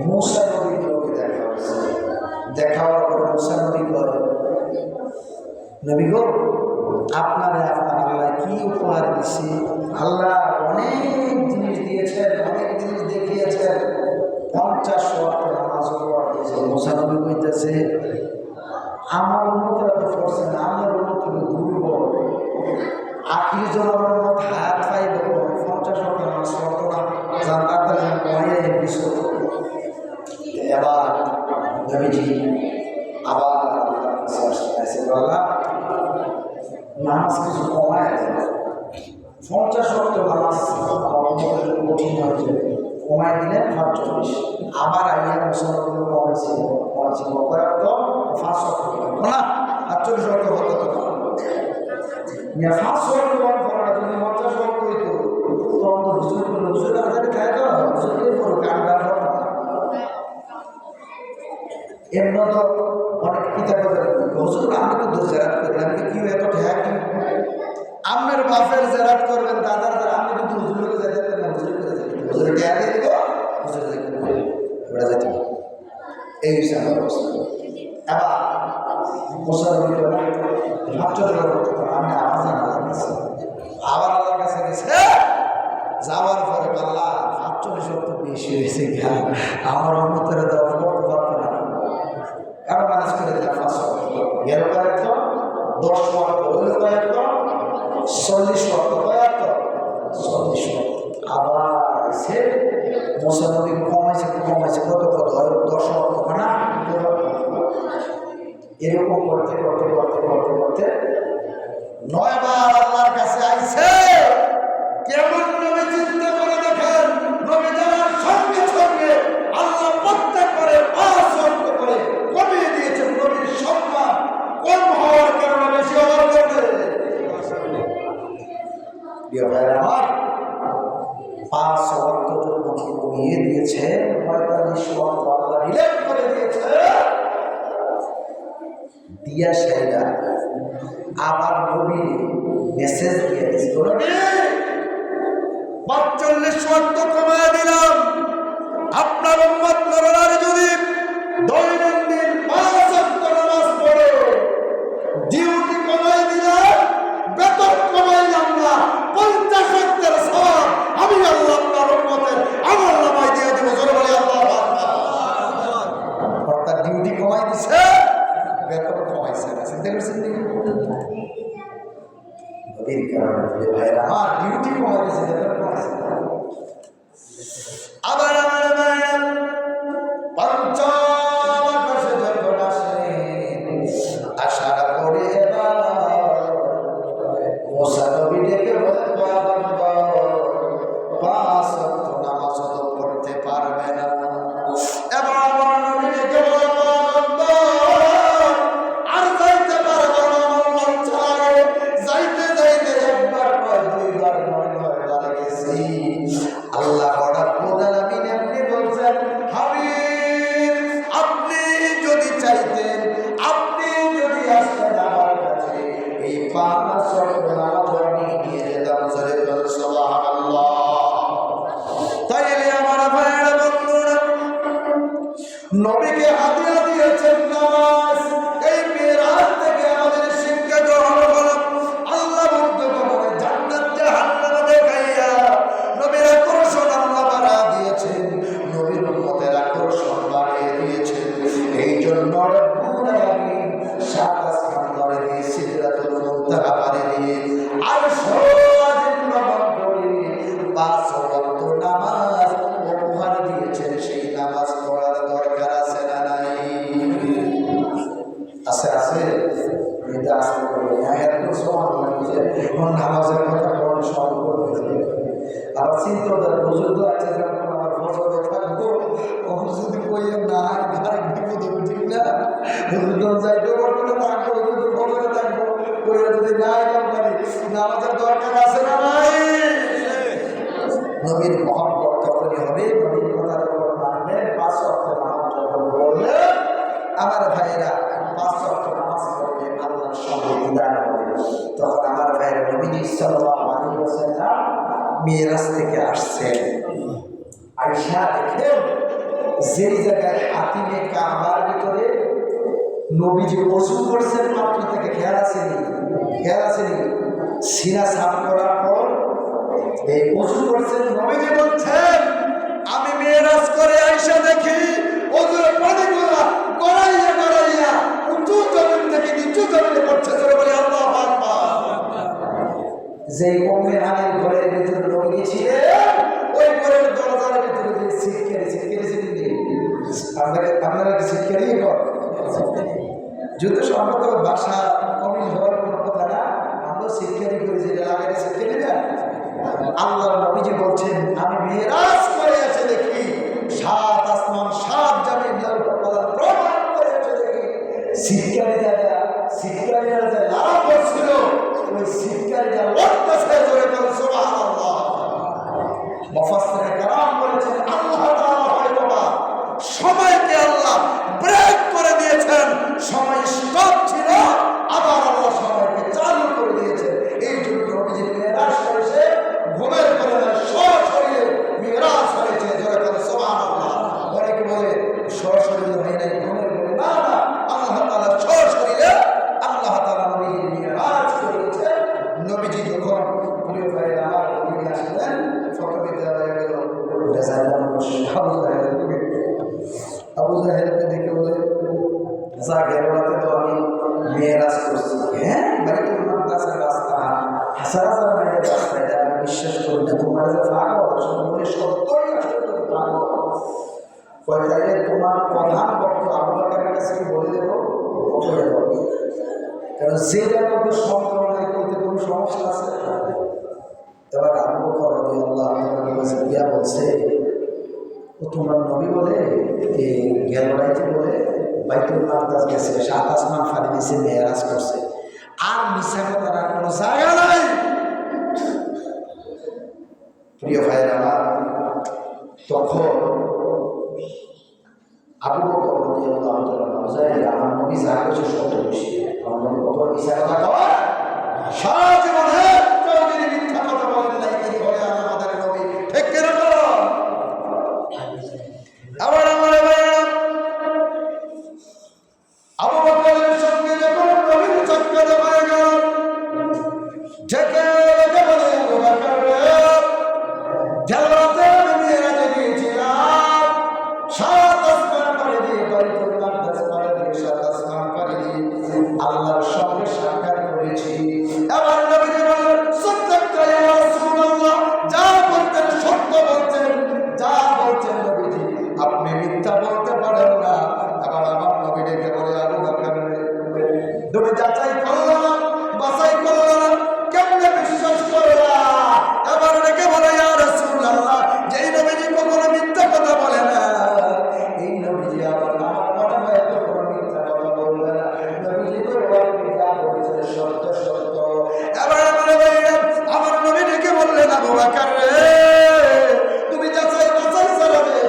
মুসা নবীর নবী দেখা হয়েছে। দেখা হওয়ার পরে মুসা নবী বলে, নবী গো, আপনারে আপনার আল্লাহ কি উপহার দিচ্ছে? আল্লাহ অনেক জিনিস দিয়েছেন, অনেক জিনিস দেখিয়েছেন, 50 ওয়াক্ত নামাজ উপহার দিয়েছেন। মুসা নবী কইতেছে, আমার উন্নতরা তো করছে না, আমার উন্নত দুর্বল, আখির জমানোর মত হাত পাইব 50 ওয়াক্ত নামাজ পড়তো না, জান্নাতের জন্য কমাইয়া দিছ। এবার নবীজি আবার আল্লাহর কাছে আসছে, আল্লাহ নামাজ কিছু কমায় দেয়, 50 ওয়াক্ত নামাজ কঠিন হয়েছে, কমায় দিলেন 45। আবার আইয়া মুসলমান কমাইছে কয়েক 5 ওয়াক্ত না, 48 ওয়াক্ত হতো না, 5 ওয়াক্ত পড়া তুমি 50 ওয়াক্ত হইতো, তখন তো হুজুর তাড়াতাড়ি খায়, তো হুজুরের পর কামটা এমন তো অনেক কিতাব হুজুর আমি তো জেরাত করি, আমি কি এত ঠেক আপনার বাপের জেরাত করবেন, দাদার আমি কিন্তু হুজুরকে যেতে না, হুজুর করে যেতে, হুজুরে ঠেয়া দিয়ে দিব, হুজুর ওরা যেতে, এই হিসাবে অবস্থা। এবার মুসলমান আমি আবার জানা লাগছে, আবার আল্লাহর কাছে গেছে, যাওয়ার পরে আল্লাহ 45 ওয়াক্ত বেশি হয়েছে, আমার উম্মতের দেওয়া করতে পারতো না, আরো ম্যানেজ করে দিলাম 5 ওয়াক্ত গেল, কয়েক 10 ওয়াক্ত হইল, কয়েক 40 ওয়াক্ত, কয়েক 40 ওয়াক্ত। আবার সে মুসলমান কমাইছে কত 10 ওয়াক্ত না, এরকম করতে 9 বার আল্লাহর কাছে আইছে। কেমন নবী চিন্তা করে দেখেন, নবী যাওয়ার সঙ্গে সঙ্গে আল্লাহ প্রত্যেকবারে 5 ওয়াক্ত করে কমিয়ে দিয়েছেন। নবীর সম্মান কম হওয়ার কারণে বেশি হওয়ার কারণে আমার 5 ওয়াক্ত যখন কমিয়ে দিয়েছে, 45 ওয়াক্ত আল্লাহ রিলেট করে দিয়েছে। দিয়া সাইডা আবার নবী মেসেজ দিয়ে দিয়েছে, 45 ওয়াক্ত কমিয়ে দিলাম, আপনার উম্মত নরনারী যদি দৈনন্দিন 5 ওয়াক্ত নামাজ পড়ে, ডিউটি কমাই দিলাম, বেতন কমাইলাম না, 50 ওয়াক্তের সওয়াব আমি আল্লাহ আপনার উম্মতের আমল নামায় দিয়ে দেব। জোরে বলি আল্লাহু আকবার। অর্থাৎ ডিউটি কমাই দিছে, বেতন কমাইছে না। চিন্তা করছেন নবীর কারণে ভাইরা আমার, ডিউটি কমাই দিছে, বেতন কমাইছে না। আবার আমার ভাইরা পঞ্চম আকাশে যখন আসেন, আসার পরে এবার মুসা নবী ডেকে বলে, 5 ওয়াক্ত নামাজ তো পড়তে পারবে না। এবার আমার নবী ডেকে বলে, আর যাইতে পারবে না, আমার ছাড়ে যাইতে যাইতে একবার নয়, 2 বার নয়, 9 বার গেছি। আল্লাহ রাব্বুল আলামিন আপনি বলছেন, হাবিব আপনি যদি চাইতেন, আপনি যদি আসতেন আমার কাছে, এই 5 ওয়াক্ত নামাজ আমি নিয়ে যেতাম। জোরে বল সুবহানাল্লাহ। তাইলে আমার ভাইরা বন্ধুরা, নবীকে হাদিয়া দিয়েছেন নামাজ। এই মেরাজ থেকে আমাদের শিক্ষা গ্রহণ করো, আল্লাহ বন্ধুগণের জান্নাত জাহান্নাম দেখাইয়া নবীর আকর্ষণ আল্লাহ বাড়া দিয়েছেন, নবীর উম্মতের আকর্ষণ বাড়িয়ে দিয়েছেন। এই জন্য রব্বুল আলামিন 7 আসমান করে দিয়েছে। করবে না, এত সমান লাগছে নামাজের কথা বলে সব করবে। আবার চিন্তা করে বুজুর্গ আছে যখন আমার ফসলে থাকবো ওখানে যদি কইয়ে না ঘরে বিপদ হবে, ঠিক না? যাইতে পারবো না, থাকবো যদি ফসলে থাকবো কইয়ে যদি না পারি নামাজের দরকার আছে না নাই? নবীর মহব্বত তখনই হবে, নবীর কথা যখন মানবেন, 5 ওয়াক্ত নামাজ যখন পড়বে, আমার ভাইয়েরা 5 ওয়াক্ত নামাজ পড়বে, আল্লাহর সঙ্গে দিদার হবে। তখন আমার ভাইয়েরা নবীজি সাল্লাল্লাহু আলাইহি ওয়াসাল্লাম মিরাজ থেকে আসছেন। আয়েশা দেখেন যেই জায়গায় হাতিমে কাবার ভিতরে নবীজি ওযু করছেন মাত্র থেকে, খেয়াল আসেনি সিনা সাফ করার পর এই ওযু করছেন, নবীজি বলছেন আমি মিরাজ করে আয়েশা দেখি ওযুর পানিগুলো গড়াইয়া উঁচু জমিন থেকে নিচু জমিনে পড়ছে। জোরে বলি আল্লাহু আকবার। যেই উম্মে হানির ঘরের ভিতরে নবীজি ছিলেন, ওই ঘরের দরজার ভিতরে যে ছিটকেরি আপনারা কি ছিটকেরি কর যুদ্ধ সম্মত ভাষা কমি হওয়ার কোনো কথা না, আমরা ছিটকেরি করি, যেটা লাগাই ছিটকেরি না। আল্লাহ নবীজি বলছেন আমি মিরাজ করে এসে দেখি 7 আসমান 7 জমিন প্রমাণ করে এসে দেখি ছিটকেরিটা যে লাভ হচ্ছিল ওই ছিটকেরিটা লড়তেছে। জোরে বলেন সুবহানাল্লাহ। মুফাসসিরে কেরাম বলেছেন আল্লাহ তাআলা হয়তোবা সময়কে আল্লাহ ব্রেক করে দিয়েছেন, সময় স্টপ ছিল, আবার আল্লাহ সময়কে চালু করে দিয়েছেন। এই জন্য নবীজি মিরাজ করেছে ঘুমের পরে না, সশরীরে মিরাজ হয়েছে। জোরে বলেন সুবহানাল্লাহ। অনেকে বলে সশরীরে হয় নাই, ঘুমের পরে না, আল্লাহ তাআলা সশরীরে আল্লাহ তাআলা নবীজি মিরাজ করেছে। নবীজি যখন প্রিয় ভাইরা আমার নবীজি আসলেন, ফটোতে দেওয়া হয়ে গেল আবু জাহেলকে দেখে বলে যা গেল রাতে তো আমি মেরাজ করছি। হ্যাঁ, বাইতুল মাকদাসের রাস্তা হাজার হাজার মাইলের রাস্তা, এটা আমি বিশ্বাস করি না। তোমার যে পাগল বলে সত্যই আসলে পাগল। তাইলে তোমার প্রধান বক্ত আবু বকরের কাছে বলে দেবো, কারণ যেটার মধ্যে সম্পর্ক করতে কোনো সমস্যা আছে। এবার আবু বকর রাদিয়াল্লাহু আনহু বলছে ও তোমার নবী বলে গেল রাইতে বলে বাইতুল মাকদাস গেছে, 7 আসমান ফাড়ি দিয়েছে, মেরাজ করছে, আর মিশা কথার আর কোনো জায়গা নাই। প্রিয় ভাইয়ের আমার, তখন আবু বকর রাদিয়াল্লাহু তাআলা আমার নবী যা কিছু সত্য বেশি, আমার নবী কত মিশা কথা কয়, সারা জীবনে কেউ যদি মিথ্যা কথা বলেন নাই, তিনি হলেন আমাদের নবী। ঠিক কিনা? আবার আমার আবু বকরের সঙ্গে যখন নবীর সাক্ষাৎ হয়ে গেল, ডেকে বলে আবু বকর জান্নাতে আমি মিরাজে গিয়েছিলাম, 7 আসমান পাড়ি দিয়ে, বাইতুল মাকদাস পাড়ি দিয়ে, 7 আসমান পাড়ি দিয়ে আল্লাহর সঙ্গে সাক্ষাৎ করেছি। এবার নবীজি বললেন সাদাক্তা ইয়া রাসূলুল্লাহ, যা বলতেন সত্য বলছেন, যা বলছেন নবীজি আপনি মিথ্যা বলতে পারেন না। এবার আমার নবী ডেকে বলে আবু বকর তুমি যাচাই করলো না, বাছাই করলো না, কেমনে বিশ্বাস করলা? এবার ডেকে বলে ইয়া রাসূলুল্লাহ, যেই নবীজি কখনো মিথ্যা কথা বলে না, এই নবীজি আবার আমার মনে হয় কখনো মিথ্যা কথা বলবে না। নবীজি তো যা বলেছেন সত্য সত্য। এবার আমার নবী ডেকে বললেন আবু বকর তুমি যাচাই বাছাই চালাবে,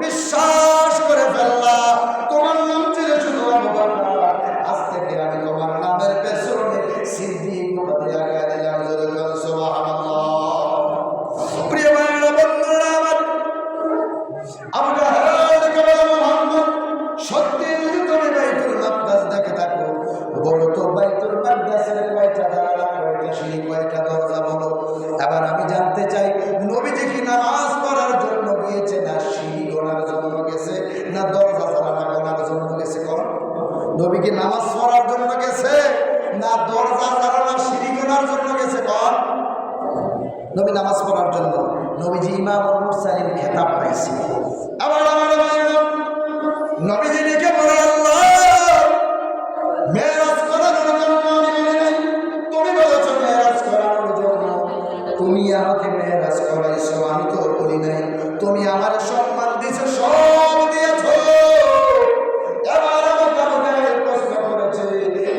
বিশ্বাস করে ফেললা, তোমার নাম ছিল শুধু আবু বকর, আজ থেকে আমি তোমার নামের পেছনে সিদ্দিক উপাধি লাগাই দিলাম। সুবহানাল্লাহ। প্রিয় ভাইরা বন্ধুরা আমার, আবু জাহেলকে বলে মুহাম্মদ সত্যি যদি তুমি বাইতুল মাকদাস দেখে থাকো, বলো তো বাইতুল মাকদাসের কয়টা জানালা, কয়টা সিঁড়ি, কয়টা দরজা বলো। এবার আমি জানতে চাই নবীজি কি নামাজ পড়ার জন্য গিয়েছে, না সিঁড়ি গোনার জন্য গেছে, না দরজা জানালা গোনার জন্য গেছে? কোন নবী কি নামাজ পড়ার জন্য গেছে, না দরজা জানালা সিঁড়ি গোনার জন্য গেছে? কোন নবী নামাজ পড়ার জন্য। নবীজি ইমামুল মুরসালিন খেতাব পাইছে। আবার আমার নবীজি ডেকে বলে আল্লাহ মেরাজ করার জন্য আমি বলি নাই, তুমি আমাকে মেরাজ করাইছো, আমি তো বলি নাই। তুমি আমার সম্মান দিছো, সব দিয়েছো। এবার আমাকে আবু জাহেল প্রশ্ন করেছে,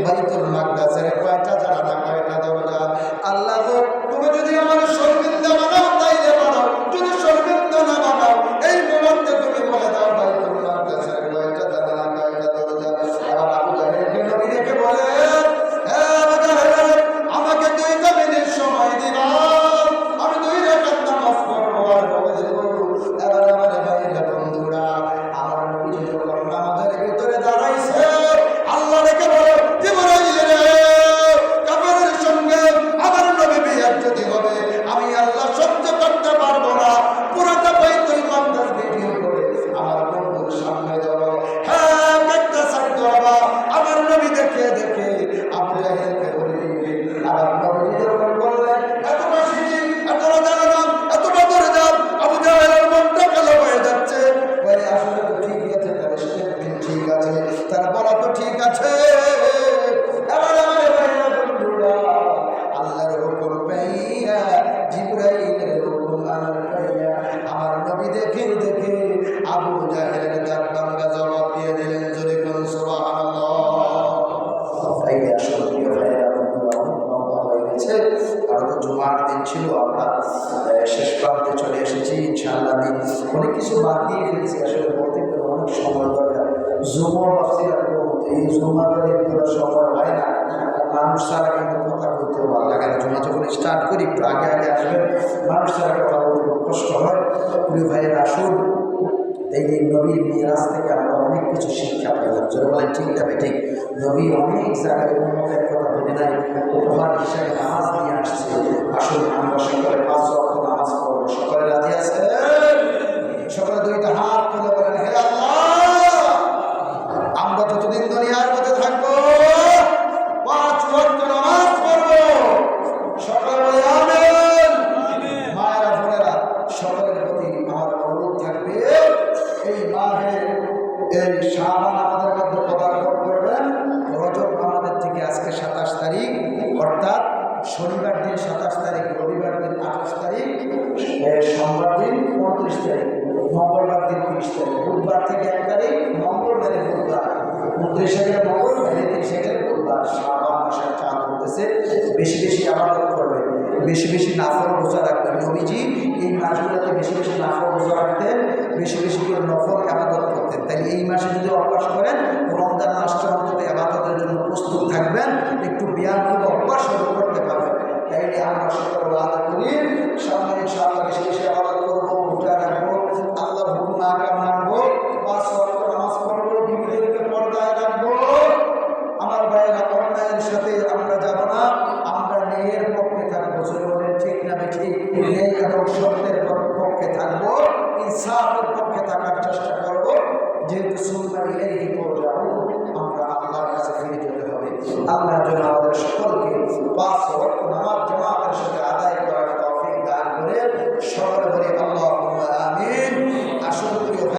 বাইতুল মাকদাসের কয়টা জানালা, কয়টা দরজা? আল্লাহ গো, তুমি যদি আমার শর্মিন্দা বানাও তাইলে বানাও, যদি শর্মিন্দা না বানাও এই মুহূর্তে তুমি বলে দাও বাইতুল মাকদাসের কয়টা জানালা, কয়টা দরজা। এবার আবু জাহেলকে নবী ডেকে বলে, হ্যাঁ আবু জাহেল, আমাকে 2 মিনিট সময় দিবা, আমি 2 রাকাত নামাজ পড়বো আর বলে দেব। এবার আমার ভাইরা বন্ধুরা, আমার নবী যখন নামাজের ভিতরে দাঁড়াইছে, আল্লাহ ডেকে বলে, জিবরাইল রে, কাফেরের সঙ্গে আমার নবী বিয়ার যদি হবে, আমি আল্লাহ সহ্য করতে পারবো না। পুরোটা বাইতুল মাকদাস ভিডিও করে আমার বন্ধুর সামনে দাও। হ্যাঁ, একটা সাইড বাবা, আমার নবী দেখে দেখে আবু জাহেলকে বলে দিবে। আমার নবী যখন বললেন, এত বেশি, এত জানালাম, এত বদরে যান, আবু জাহেলের মনটা কালো হয়ে যাচ্ছে। বলে আসলে তো ঠিকই আছে, তার স্টেটমেন্ট ঠিক আছে, তার বলা তো ঠিক আছে। এবার আমার ভাইরা বন্ধুরা, আল্লাহর হুকুম পাইয়া, জিবরাইলের হুকুম আমার পাইয়া, আমার নবী দেখে দেখে আবু জাহেলের দাঁত ভাঙ্গা জবাব দিয়ে দিলেন, জোরে কোন সুবহানাল্লাহ। তাই আসলে প্রিয় ভাইরা বন্ধুরা, অনেক লম্বা হয়ে গেছে, আর তো জুমার দিন ছিল, আমরা শেষ প্রান্তে চলে এসেছি। ইনশাআল্লাহ আমি অনেক কিছু বাদ দিয়ে ফেলেছি, আসলে বলতে গেলে অনেক সময় দরকার। জুমা ভাবছিলাম এই জুমাদের একটু সময় হয় না, মানুষ ছাড়া কিন্তু কথা বলতে ভালো লাগে না। জুমা যখন স্টার্ট করি একটু আগে আগে আসবেন, মানুষ ছাড়া কথা বলতে খুব কষ্ট হয়। প্রিয় ভাইয়ের আসুন, এই যে নবীর মিরাজ থেকে আমরা অনেক কিছু শিক্ষা পেলাম। যারা বলেন ঠিক যাবে ঠিক, নবী অনেক জায়গায় উন্নতের কথা বলে নাই, উপহার হিসাবে নামাজ নিয়ে আসছে। আসুন আমরা সকলে 5 ওয়াক্ত নামাজ পড়বো। সকলে রাজি আছে? সকলে 2টা হাত তুলে বলেন, হে আল্লাহ, আমরা যতদিন দুনিয়ার মধ্যে থাকবো 5 ওয়াক্ত নামাজ পড়বো। সকলে বলে আমিন। মায়েরা বোনেরা, সকলের প্রতি আমার অনুরোধ থাকবে, এই মাহে এই শাবান আমাদের মধ্যে পদার্পণ করবেন। রজব আমাদের থেকে আজকে 27 তারিখ, অর্থাৎ শনিবার দিন 27 তারিখ, রবিবার দিন 28 তারিখ, সোমবার দিন 29 তারিখ, মঙ্গলবার দিন 30 তারিখ, বুধবার থেকে 1 তারিখ, মঙ্গলবারে বুধবার, 29 গেলে মঙ্গলবারে, 30 গেলে বুধবার। শাবান মাসের চাঁদ উঠতেছে, বেশি বেশি আবাদত করবেন, বেশি বেশি নাফল রোজা রাখবেন। নবীজি এই মাসগুলোতে বেশি বেশি নাফল রোজা রাখতেন, বেশি বেশি করে নফল আবাদত করতেন। তাই এই মাসে যদি অভ্যাস করেন, রমজান মাসটা অন্তত আবাদতের জন্য প্রস্তুত থাকবেন, একটু ব্যায়াম করে অভ্যাস শুরু করতে পারবেন। তাই আমরা সকল আবাদত করি, সামনে ইনশাআল্লাহ বেশি বেশি আবাদত করবো, রোজা রাখবো, আল্লাহর হুকুম আহকাম মানবো, 5 ওয়াক্ত নামাজ পড়বো, বিবিদেরকে পর্দায় রাখবো। আমার ভাইয়েরা, অন্যায়ের সাথে আমরা যাব না, আমরা ন্যায়ের পক্ষে থাকবো। বলেন ঠিক না ঠিক? ন্যায় এবং সত্যের পক্ষে থাকবো, ইনসাফের পক্ষে থাকার চেষ্টা করবো। যেহেতু সুন্নাহ ইলাইহি তুরজাউন, আমরা আল্লাহর কাছে ফিরে যেতে হবে। আল্লাহ যেন আমাদের